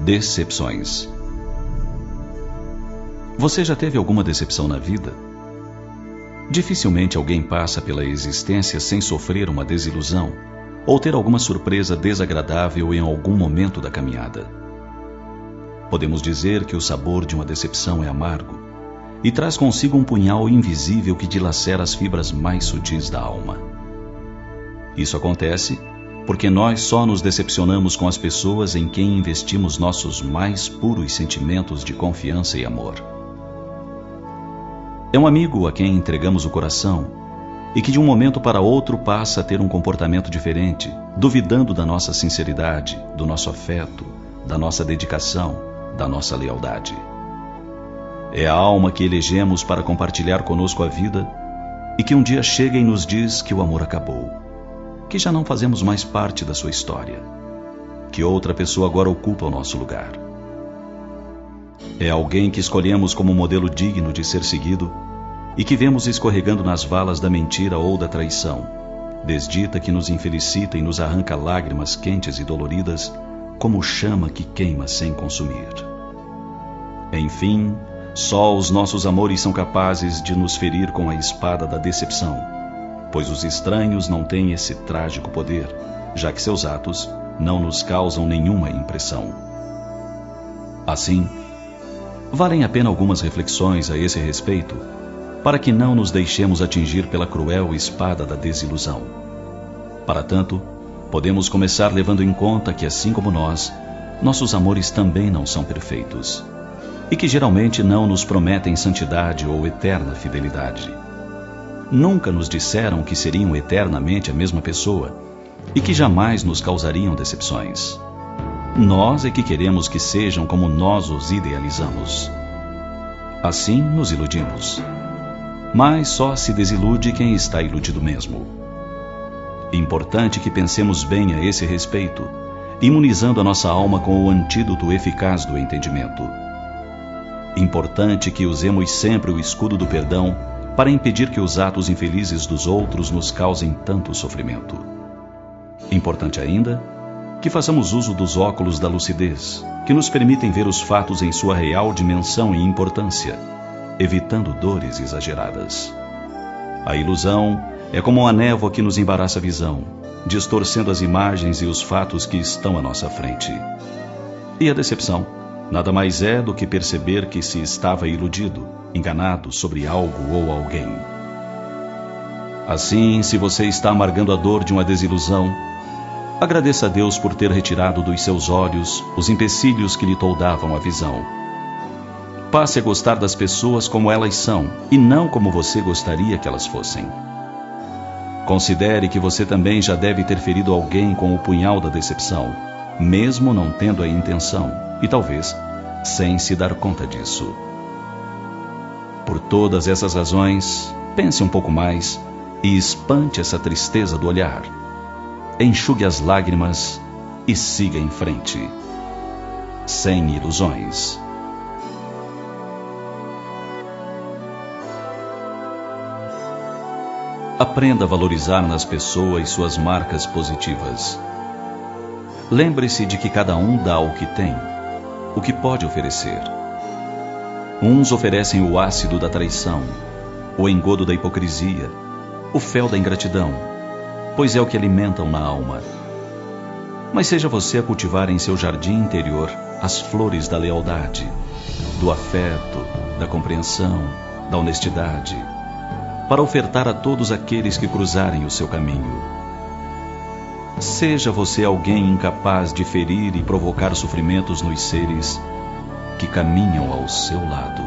Decepções. Você já teve alguma decepção na vida? Dificilmente alguém passa pela existência sem sofrer uma desilusão ou ter alguma surpresa desagradável em algum momento da caminhada. Podemos dizer que o sabor de uma decepção é amargo e traz consigo um punhal invisível que dilacera as fibras mais sutis da alma. Isso acontece porque nós só nos decepcionamos com as pessoas em quem investimos nossos mais puros sentimentos de confiança e amor. É um amigo a quem entregamos o coração e que de um momento para outro passa a ter um comportamento diferente, duvidando da nossa sinceridade, do nosso afeto, da nossa dedicação, da nossa lealdade. É a alma que elegemos para compartilhar conosco a vida e que um dia chega e nos diz que o amor acabou, que já não fazemos mais parte da sua história, que outra pessoa agora ocupa o nosso lugar. É alguém que escolhemos como modelo digno de ser seguido e que vemos escorregando nas valas da mentira ou da traição, desdita que nos infelicita e nos arranca lágrimas quentes e doloridas, como chama que queima sem consumir. Enfim, só os nossos amores são capazes de nos ferir com a espada da decepção, pois os estranhos não têm esse trágico poder, já que seus atos não nos causam nenhuma impressão. Assim, valem a pena algumas reflexões a esse respeito, para que não nos deixemos atingir pela cruel espada da desilusão. Para tanto, podemos começar levando em conta que, assim como nós, nossos amores também não são perfeitos, e que geralmente não nos prometem santidade ou eterna fidelidade. Nunca nos disseram que seriam eternamente a mesma pessoa e que jamais nos causariam decepções. Nós é que queremos que sejam como nós os idealizamos. Assim nos iludimos. Mas só se desilude quem está iludido mesmo. Importante que pensemos bem a esse respeito, imunizando a nossa alma com o antídoto eficaz do entendimento. Importante que usemos sempre o escudo do perdão para impedir que os atos infelizes dos outros nos causem tanto sofrimento. Importante ainda que façamos uso dos óculos da lucidez, que nos permitem ver os fatos em sua real dimensão e importância, evitando dores exageradas. A ilusão é como uma névoa que nos embaraça a visão, distorcendo as imagens e os fatos que estão à nossa frente. E a decepção nada mais é do que perceber que se estava iludido, enganado sobre algo ou alguém. Assim, se você está amargando a dor de uma desilusão, agradeça a Deus por ter retirado dos seus olhos os empecilhos que lhe toldavam a visão. Passe a gostar das pessoas como elas são e não como você gostaria que elas fossem. Considere que você também já deve ter ferido alguém com o punhal da decepção, mesmo não tendo a intenção, e talvez sem se dar conta disso. Por todas essas razões, pense um pouco mais e espante essa tristeza do olhar. Enxugue as lágrimas e siga em frente, sem ilusões. Aprenda a valorizar nas pessoas suas marcas positivas. Lembre-se de que cada um dá o que tem, o que pode oferecer. Uns oferecem o ácido da traição, o engodo da hipocrisia, o fel da ingratidão, pois é o que alimentam na alma. Mas seja você a cultivar em seu jardim interior as flores da lealdade, do afeto, da compreensão, da honestidade, para ofertar a todos aqueles que cruzarem o seu caminho. Seja você alguém incapaz de ferir e provocar sofrimentos nos seres que caminham ao seu lado.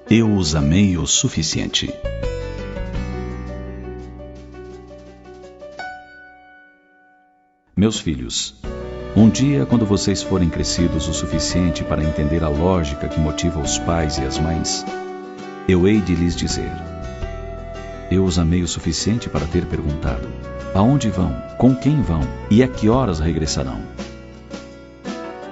Eu os amei o suficiente. Meus filhos, um dia, quando vocês forem crescidos o suficiente para entender a lógica que motiva os pais e as mães, eu hei de lhes dizer: eu os amei o suficiente para ter perguntado: aonde vão, com quem vão e a que horas regressarão?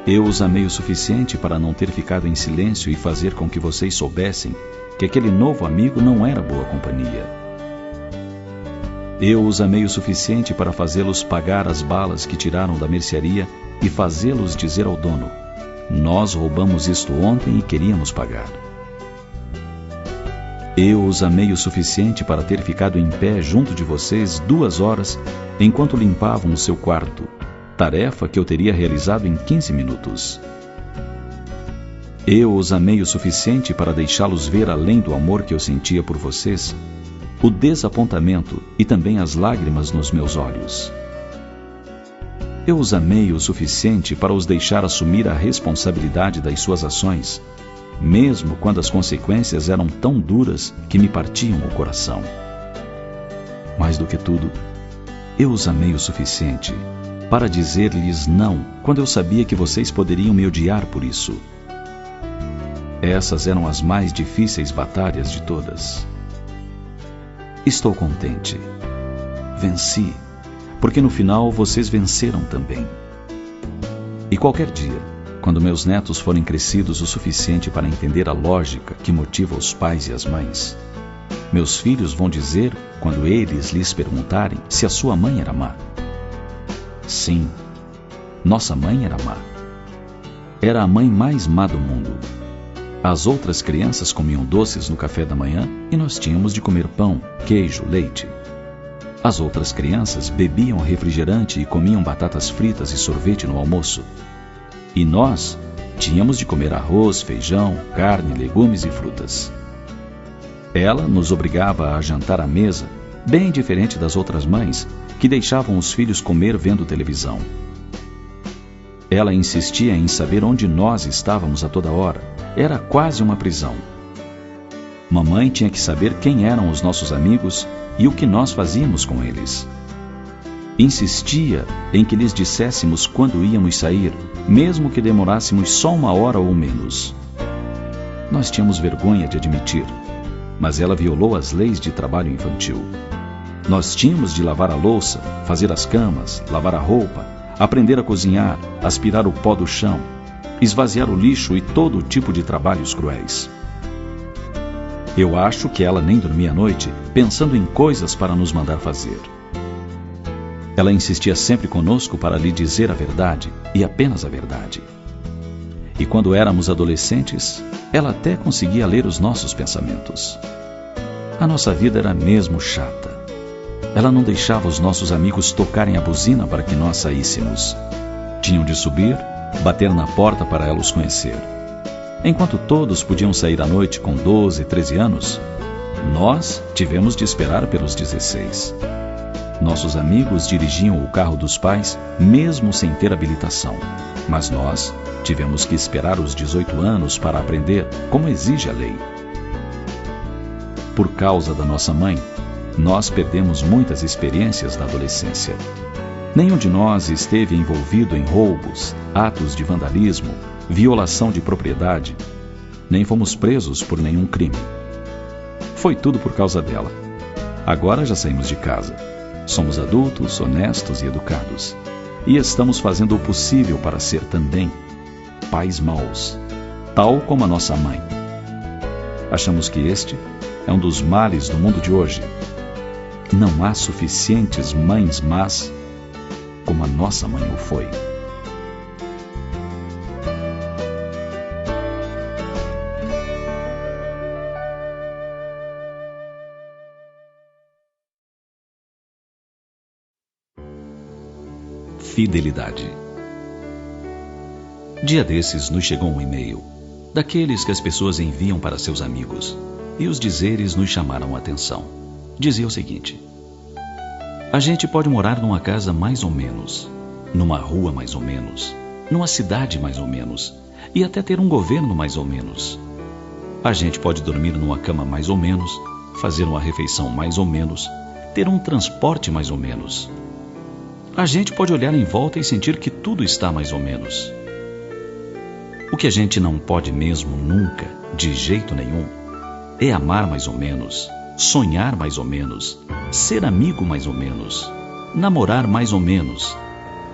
Eu os amei o suficiente para não ter ficado em silêncio e fazer com que vocês soubessem que aquele novo amigo não era boa companhia. Eu os amei o suficiente para fazê-los pagar as balas que tiraram da mercearia e fazê-los dizer ao dono: nós roubamos isto ontem e queríamos pagar. Eu os amei o suficiente para ter ficado em pé junto de vocês 2 horas enquanto limpavam o seu quarto, tarefa que eu teria realizado em 15 minutos. Eu os amei o suficiente para deixá-los ver, além do amor que eu sentia por vocês, o desapontamento e também as lágrimas nos meus olhos. Eu os amei o suficiente para os deixar assumir a responsabilidade das suas ações, mesmo quando as consequências eram tão duras que me partiam o coração. Mais do que tudo, eu os amei o suficiente para dizer-lhes não quando eu sabia que vocês poderiam me odiar por isso. Essas eram as mais difíceis batalhas de todas. Estou contente. Venci, porque no final vocês venceram também. E qualquer dia, quando meus netos forem crescidos o suficiente para entender a lógica que motiva os pais e as mães, meus filhos vão dizer, quando eles lhes perguntarem se a sua mãe era má: sim, nossa mãe era má. Era a mãe mais má do mundo. As outras crianças comiam doces no café da manhã e nós tínhamos de comer pão, queijo, leite. As outras crianças bebiam refrigerante e comiam batatas fritas e sorvete no almoço. E nós tínhamos de comer arroz, feijão, carne, legumes e frutas. Ela nos obrigava a jantar à mesa, bem diferente das outras mães, que deixavam os filhos comer vendo televisão. Ela insistia em saber onde nós estávamos a toda hora, Era quase uma prisão. Mamãe tinha que saber quem eram os nossos amigos e o que nós fazíamos com eles. Insistia em que lhes disséssemos quando íamos sair, mesmo que demorássemos só 1 hora ou menos. Nós tínhamos vergonha de admitir, mas ela violou as leis de trabalho infantil. Nós tínhamos de lavar a louça, fazer as camas, lavar a roupa, aprender a cozinhar, aspirar o pó do chão, esvaziar o lixo e todo tipo de trabalhos cruéis. Eu acho que ela nem dormia à noite pensando em coisas para nos mandar fazer. Ela insistia sempre conosco para lhe dizer a verdade e apenas a verdade. E quando éramos adolescentes, ela até conseguia ler os nossos pensamentos. A nossa vida era mesmo chata. Ela não deixava os nossos amigos tocarem a buzina para que nós saíssemos. Tinham de subir, bater na porta para ela os conhecer. Enquanto todos podiam sair à noite com 12, 13 anos, nós tivemos de esperar pelos 16. Nossos amigos dirigiam o carro dos pais, mesmo sem ter habilitação. Mas nós tivemos que esperar os 18 anos para aprender, como exige a lei. Por causa da nossa mãe, nós perdemos muitas experiências da adolescência. Nenhum de nós esteve envolvido em roubos, atos de vandalismo, violação de propriedade, nem fomos presos por nenhum crime. Foi tudo por causa dela. Agora já saímos de casa. Somos adultos, honestos e educados. E estamos fazendo o possível para ser também pais maus, tal como a nossa mãe. Achamos que este é um dos males do mundo de hoje. Não há suficientes mães más como a nossa mãe o foi. Fidelidade. Dia desses nos chegou um e-mail, daqueles que as pessoas enviam para seus amigos, e os dizeres nos chamaram a atenção. Dizia o seguinte: a gente pode morar numa casa mais ou menos, numa rua mais ou menos, numa cidade mais ou menos, e até ter um governo mais ou menos. A gente pode dormir numa cama mais ou menos, fazer uma refeição mais ou menos, ter um transporte mais ou menos. A gente pode olhar em volta e sentir que tudo está mais ou menos. O que a gente não pode mesmo nunca, de jeito nenhum, é amar mais ou menos, sonhar mais ou menos, ser amigo mais ou menos, namorar mais ou menos,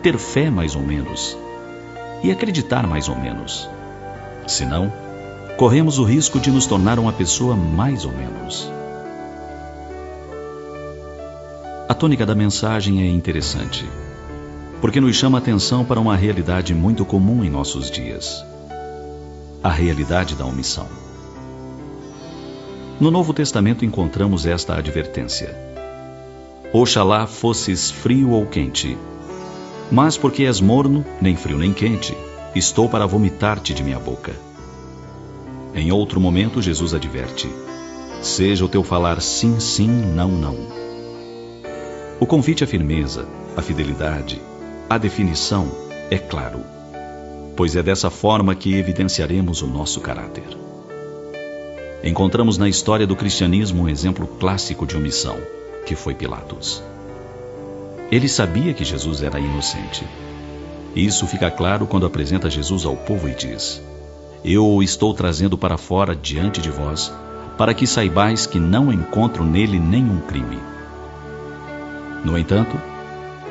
ter fé mais ou menos e acreditar mais ou menos. Senão, corremos o risco de nos tornar uma pessoa mais ou menos. A tônica da mensagem é interessante, porque nos chama a atenção para uma realidade muito comum em nossos dias: a realidade da omissão. No Novo Testamento encontramos esta advertência: oxalá fosses frio ou quente, mas porque és morno, nem frio nem quente, estou para vomitar-te de minha boca. Em outro momento, Jesus adverte: seja o teu falar sim, sim, não, não. O convite à firmeza, à fidelidade, à definição é claro, pois é dessa forma que evidenciaremos o nosso caráter. Encontramos na história do cristianismo um exemplo clássico de omissão, que foi Pilatos. Ele sabia que Jesus era inocente. Isso fica claro quando apresenta Jesus ao povo e diz: eu o estou trazendo para fora diante de vós, para que saibais que não encontro nele nenhum crime. No entanto,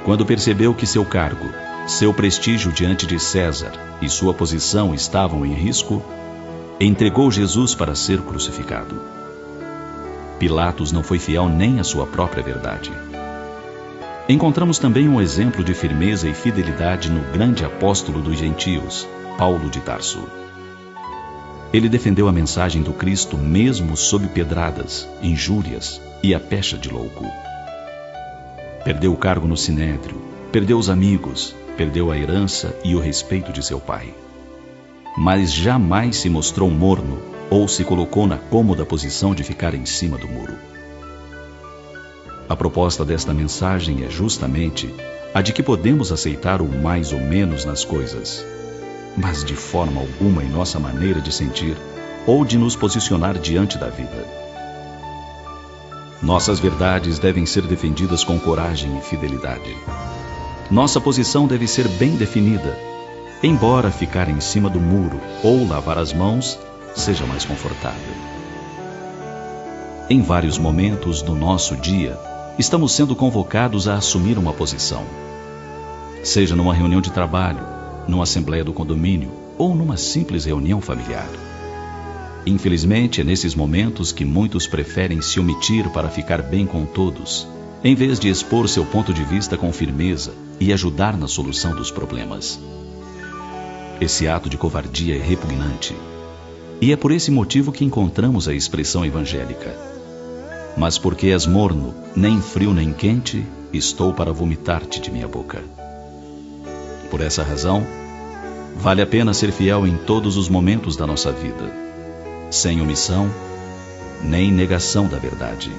quando percebeu que seu cargo, seu prestígio diante de César e sua posição estavam em risco, entregou Jesus para ser crucificado. Pilatos não foi fiel nem à sua própria verdade. Encontramos também um exemplo de firmeza e fidelidade no grande apóstolo dos gentios, Paulo de Tarso. Ele defendeu a mensagem do Cristo mesmo sob pedradas, injúrias e a pecha de louco. Perdeu o cargo no sinédrio, perdeu os amigos, perdeu a herança e o respeito de seu pai. Mas jamais se mostrou morno ou se colocou na cômoda posição de ficar em cima do muro. A proposta desta mensagem é justamente a de que podemos aceitar o mais ou menos nas coisas, mas de forma alguma em nossa maneira de sentir ou de nos posicionar diante da vida. Nossas verdades devem ser defendidas com coragem e fidelidade. Nossa posição deve ser bem definida, embora ficar em cima do muro ou lavar as mãos seja mais confortável. Em vários momentos do nosso dia, estamos sendo convocados a assumir uma posição. Seja numa reunião de trabalho, numa assembleia do condomínio ou numa simples reunião familiar. Infelizmente, é nesses momentos que muitos preferem se omitir para ficar bem com todos, em vez de expor seu ponto de vista com firmeza e ajudar na solução dos problemas. Esse ato de covardia é repugnante, e é por esse motivo que encontramos a expressão evangélica: mas porque és morno, nem frio nem quente, estou para vomitar-te de minha boca. Por essa razão, vale a pena ser fiel em todos os momentos da nossa vida, sem omissão nem negação da verdade.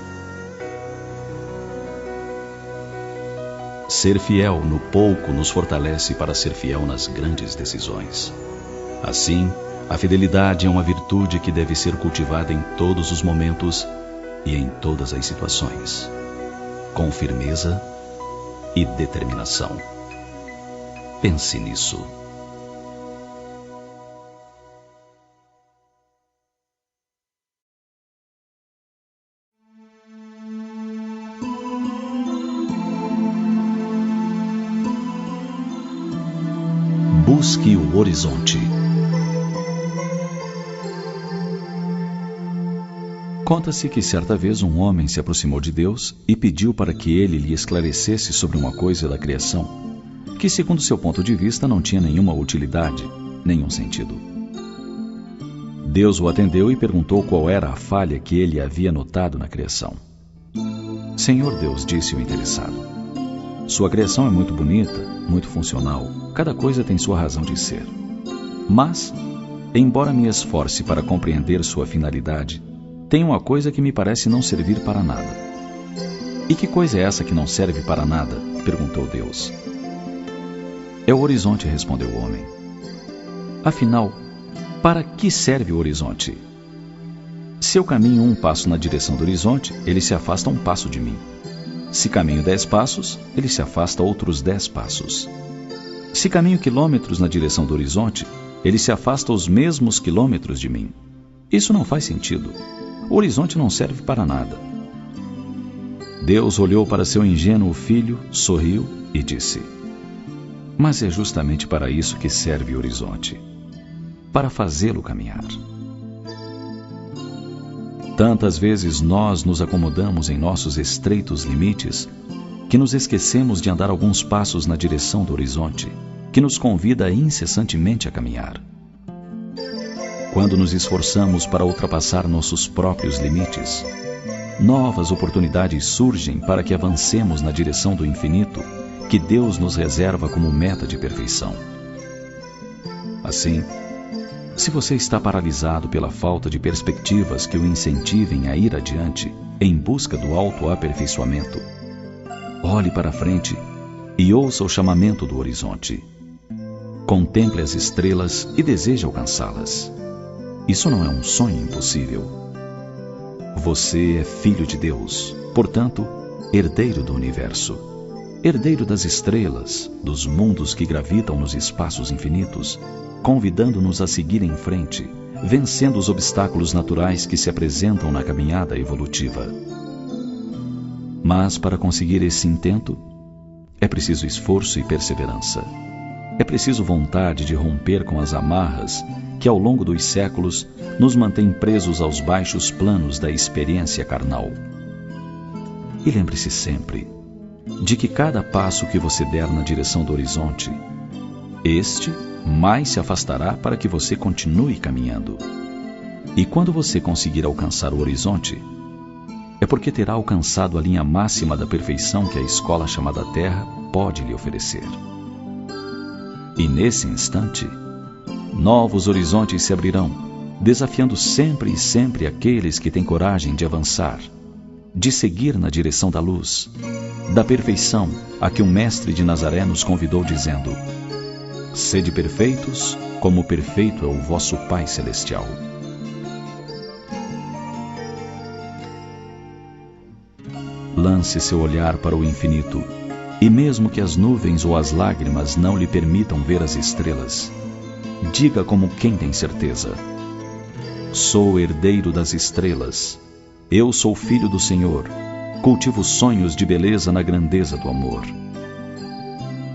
Ser fiel no pouco nos fortalece para ser fiel nas grandes decisões. Assim, a fidelidade é uma virtude que deve ser cultivada em todos os momentos e em todas as situações, com firmeza e determinação. Pense nisso. Busque o horizonte. Conta-se que certa vez um homem se aproximou de Deus e pediu para que ele lhe esclarecesse sobre uma coisa da criação, que segundo seu ponto de vista não tinha nenhuma utilidade, nenhum sentido. Deus o atendeu e perguntou qual era a falha que ele havia notado na criação. Senhor Deus, disse o interessado, sua criação é muito bonita, muito funcional, cada coisa tem sua razão de ser. Mas, embora me esforce para compreender sua finalidade, tem uma coisa que me parece não servir para nada. E que coisa é essa que não serve para nada? Perguntou Deus. É o horizonte, respondeu o homem. Afinal, para que serve o horizonte? Se eu caminho um passo na direção do horizonte, ele se afasta um passo de mim. Se caminho 10 passos, ele se afasta outros 10 passos. Se caminho quilômetros na direção do horizonte, ele se afasta os mesmos quilômetros de mim. Isso não faz sentido. O horizonte não serve para nada. Deus olhou para seu ingênuo filho, sorriu e disse: mas é justamente para isso que serve o horizonte, para fazê-lo caminhar. Tantas vezes nós nos acomodamos em nossos estreitos limites que nos esquecemos de andar alguns passos na direção do horizonte, que nos convida incessantemente a caminhar. Quando nos esforçamos para ultrapassar nossos próprios limites, novas oportunidades surgem para que avancemos na direção do infinito, que Deus nos reserva como meta de perfeição. Assim, se você está paralisado pela falta de perspectivas que o incentivem a ir adiante em busca do autoaperfeiçoamento, olhe para frente e ouça o chamamento do horizonte. Contemple as estrelas e deseje alcançá-las. Isso não é um sonho impossível. Você é filho de Deus, portanto, herdeiro do universo, herdeiro das estrelas, dos mundos que gravitam nos espaços infinitos, convidando-nos a seguir em frente, vencendo os obstáculos naturais que se apresentam na caminhada evolutiva. Mas para conseguir esse intento, é preciso esforço e perseverança. É preciso vontade de romper com as amarras que ao longo dos séculos nos mantêm presos aos baixos planos da experiência carnal. E lembre-se sempre de que cada passo que você der na direção do horizonte, este mais se afastará para que você continue caminhando. E quando você conseguir alcançar o horizonte, é porque terá alcançado a linha máxima da perfeição que a escola chamada Terra pode lhe oferecer. E nesse instante, novos horizontes se abrirão, desafiando sempre e sempre aqueles que têm coragem de avançar, de seguir na direção da luz, da perfeição a que o Mestre de Nazaré nos convidou dizendo: Sede perfeitos, como perfeito é o vosso Pai Celestial. Lance seu olhar para o infinito, e mesmo que as nuvens ou as lágrimas não lhe permitam ver as estrelas, diga como quem tem certeza: sou herdeiro das estrelas, eu sou filho do Senhor, cultivo sonhos de beleza na grandeza do amor.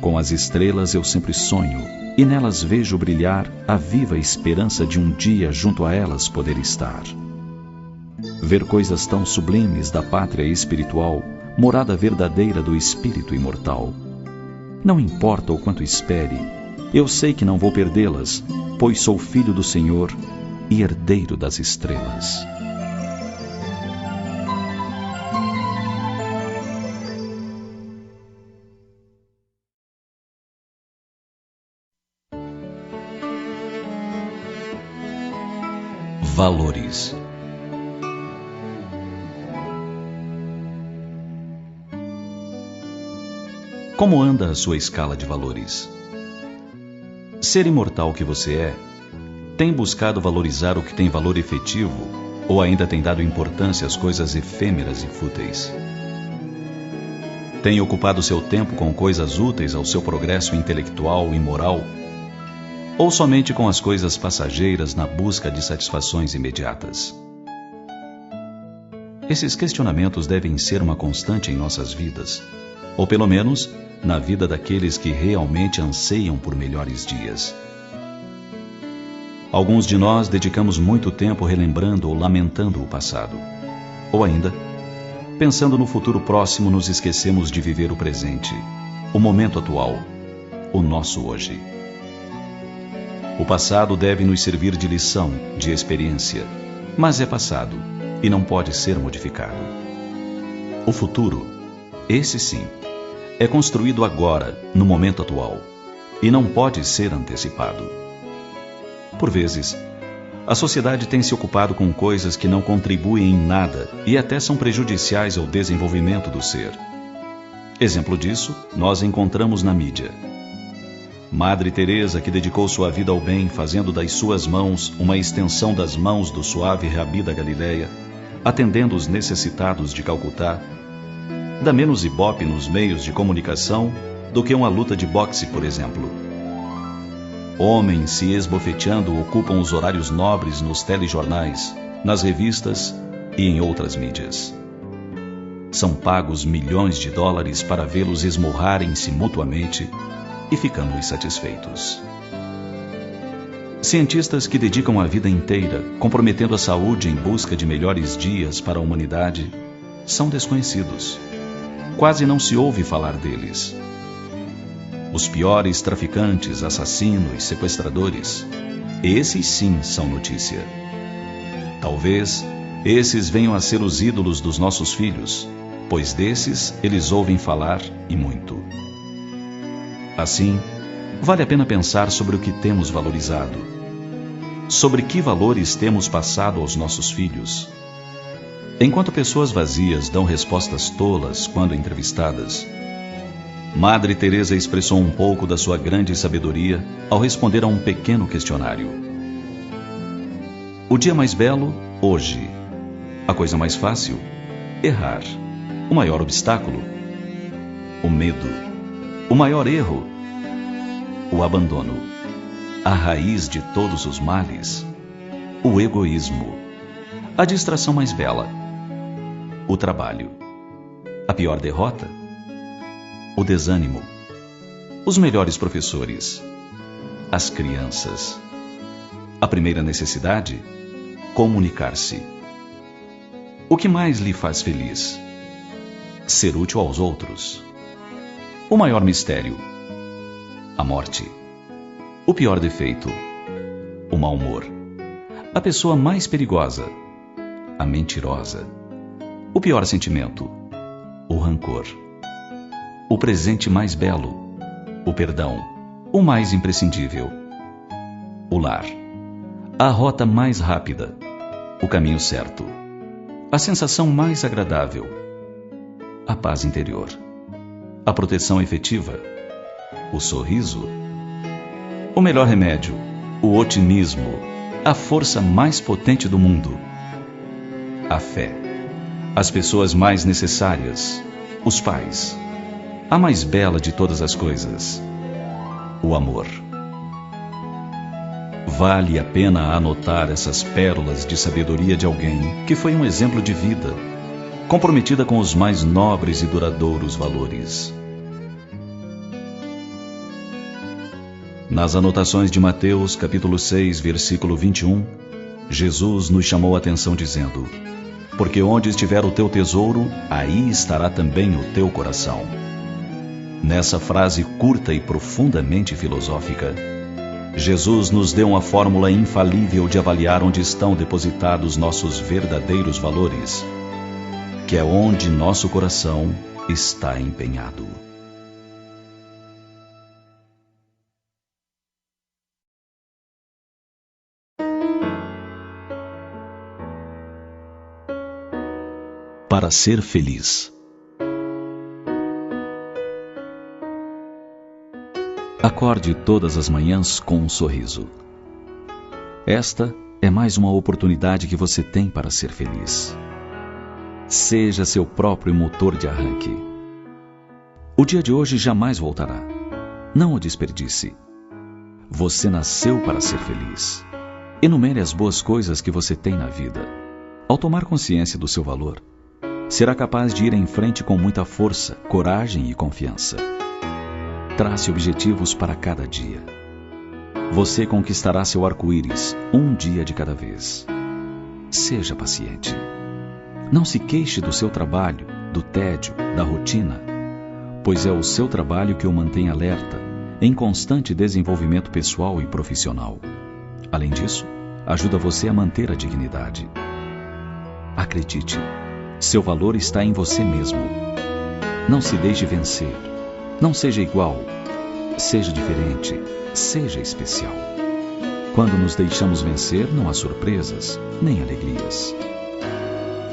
Com as estrelas eu sempre sonho, e nelas vejo brilhar a viva esperança de um dia junto a elas poder estar. Ver coisas tão sublimes da pátria espiritual, morada verdadeira do espírito imortal. Não importa o quanto espere, eu sei que não vou perdê-las, pois sou filho do Senhor e herdeiro das estrelas. Valores. Como anda a sua escala de valores? Ser imortal que você é, tem buscado valorizar o que tem valor efetivo ou ainda tem dado importância às coisas efêmeras e fúteis? Tem ocupado seu tempo com coisas úteis ao seu progresso intelectual e moral? Ou somente com as coisas passageiras na busca de satisfações imediatas? Esses questionamentos devem ser uma constante em nossas vidas, ou pelo menos na vida daqueles que realmente anseiam por melhores dias. Alguns de nós dedicamos muito tempo relembrando ou lamentando o passado. Ou ainda, pensando no futuro próximo, nos esquecemos de viver o presente, o momento atual, o nosso hoje. O passado deve nos servir de lição, de experiência, mas é passado e não pode ser modificado. O futuro, esse sim, é construído agora, no momento atual, e não pode ser antecipado. Por vezes, a sociedade tem se ocupado com coisas que não contribuem em nada e até são prejudiciais ao desenvolvimento do ser. Exemplo disso, nós encontramos na mídia. Madre Teresa, que dedicou sua vida ao bem, fazendo das suas mãos uma extensão das mãos do suave Rabi da Galileia, atendendo os necessitados de Calcutá, dá menos ibope nos meios de comunicação do que uma luta de boxe, por exemplo. Homens se esbofeteando ocupam os horários nobres nos telejornais, nas revistas e em outras mídias. São pagos milhões de dólares para vê-los esmurrarem-se mutuamente e ficando insatisfeitos. Cientistas que dedicam a vida inteira comprometendo a saúde em busca de melhores dias para a humanidade são desconhecidos. Quase não se ouve falar deles. Os piores traficantes, assassinos, sequestradores, esses sim são notícia. Talvez esses venham a ser os ídolos dos nossos filhos, pois desses eles ouvem falar e muito. Assim, vale a pena pensar sobre o que temos valorizado, sobre que valores temos passado aos nossos filhos. Enquanto pessoas vazias dão respostas tolas quando entrevistadas, Madre Teresa expressou um pouco da sua grande sabedoria ao responder a um pequeno questionário. O dia mais belo, hoje. A coisa mais fácil, errar. O maior obstáculo, o medo. O maior erro, o abandono. A raiz de todos os males, o egoísmo. A distração mais bela, o trabalho. A pior derrota, o desânimo. Os melhores professores, as crianças. A primeira necessidade, comunicar-se. O que mais lhe faz feliz? Ser útil aos outros. O maior mistério, a morte. O pior defeito, o mau humor. A pessoa mais perigosa, a mentirosa. O pior sentimento, o rancor. O presente mais belo, o perdão. O mais imprescindível, o lar. A rota mais rápida, o caminho certo. A sensação mais agradável, a paz interior. A proteção efetiva, o sorriso. O melhor remédio, o otimismo, a força mais potente do mundo. A fé. As pessoas mais necessárias, os pais. A mais bela de todas as coisas, o amor. Vale a pena anotar essas pérolas de sabedoria de alguém que foi um exemplo de vida, comprometida com os mais nobres e duradouros valores. Nas anotações de Mateus, capítulo 6, versículo 21, Jesus nos chamou a atenção dizendo: porque onde estiver o teu tesouro, aí estará também o teu coração. Nessa frase curta e profundamente filosófica, Jesus nos deu uma fórmula infalível de avaliar onde estão depositados nossos verdadeiros valores, que é onde nosso coração está empenhado. Para ser feliz. Acorde todas as manhãs com um sorriso. Esta é mais uma oportunidade que você tem para ser feliz. Seja seu próprio motor de arranque. O dia de hoje jamais voltará. Não o desperdice. Você nasceu para ser feliz. Enumere as boas coisas que você tem na vida. Ao tomar consciência do seu valor, será capaz de ir em frente com muita força, coragem e confiança. Trace objetivos para cada dia. Você conquistará seu arco-íris, um dia de cada vez. Seja paciente. Não se queixe do seu trabalho, do tédio, da rotina, pois é o seu trabalho que o mantém alerta, em constante desenvolvimento pessoal e profissional. Além disso, ajuda você a manter a dignidade. Acredite, seu valor está em você mesmo. Não se deixe vencer. Não seja igual. Seja diferente. Seja especial. Quando nos deixamos vencer, não há surpresas, nem alegrias.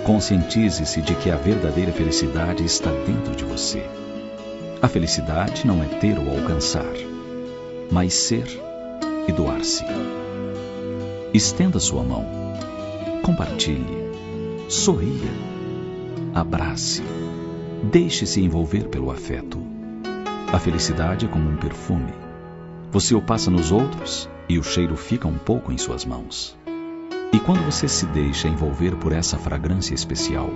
Conscientize-se de que a verdadeira felicidade está dentro de você. A felicidade não é ter ou alcançar, mas ser e doar-se. Estenda sua mão. Compartilhe. Sorria. Abrace. Deixe-se envolver pelo afeto. A felicidade é como um perfume. Você o passa nos outros e o cheiro fica um pouco em suas mãos. E quando você se deixa envolver por essa fragrância especial,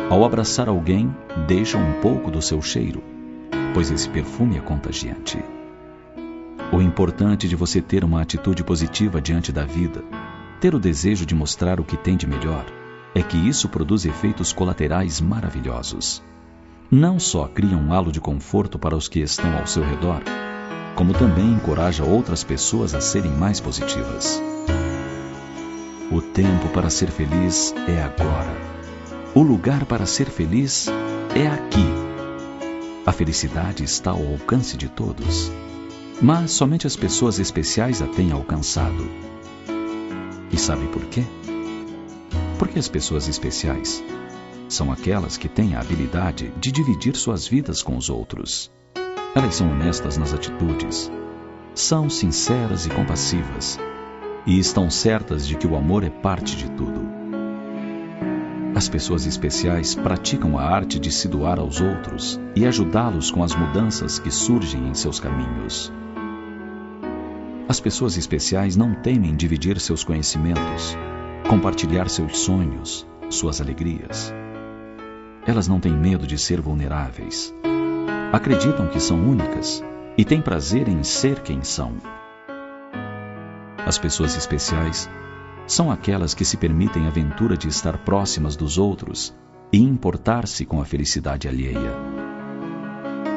ao abraçar alguém, deixa um pouco do seu cheiro, pois esse perfume é contagiante. O importante de você ter uma atitude positiva diante da vida, ter o desejo de mostrar o que tem de melhor, é que isso produz efeitos colaterais maravilhosos. Não só cria um halo de conforto para os que estão ao seu redor, como também encoraja outras pessoas a serem mais positivas. O tempo para ser feliz é agora. O lugar para ser feliz é aqui. A felicidade está ao alcance de todos, mas somente as pessoas especiais a têm alcançado. E sabe por quê? Porque as pessoas especiais são aquelas que têm a habilidade de dividir suas vidas com os outros. Elas são honestas nas atitudes, são sinceras e compassivas, e estão certas de que o amor é parte de tudo. As pessoas especiais praticam a arte de se doar aos outros e ajudá-los com as mudanças que surgem em seus caminhos. As pessoas especiais não temem dividir seus conhecimentos, compartilhar seus sonhos, suas alegrias. Elas não têm medo de ser vulneráveis. Acreditam que são únicas e têm prazer em ser quem são. As pessoas especiais são aquelas que se permitem a aventura de estar próximas dos outros e importar-se com a felicidade alheia.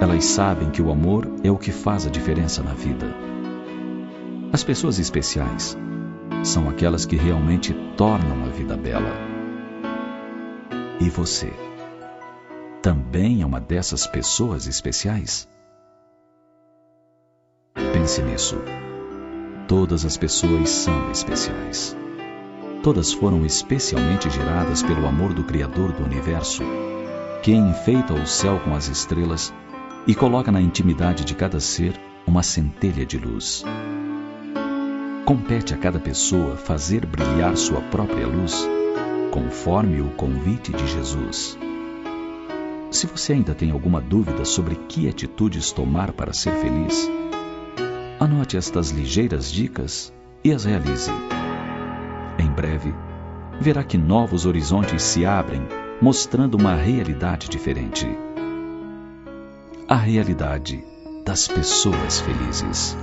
Elas sabem que o amor é o que faz a diferença na vida. As pessoas especiais são aquelas que realmente tornam a vida bela. E você também é uma dessas pessoas especiais? Pense nisso. Todas as pessoas são especiais. Todas foram especialmente geradas pelo amor do Criador do Universo, que enfeita o céu com as estrelas e coloca na intimidade de cada ser uma centelha de luz. Compete a cada pessoa fazer brilhar sua própria luz, conforme o convite de Jesus. Se você ainda tem alguma dúvida sobre que atitudes tomar para ser feliz, anote estas ligeiras dicas e as realize. Em breve, verá que novos horizontes se abrem, mostrando uma realidade diferente. A realidade das pessoas felizes.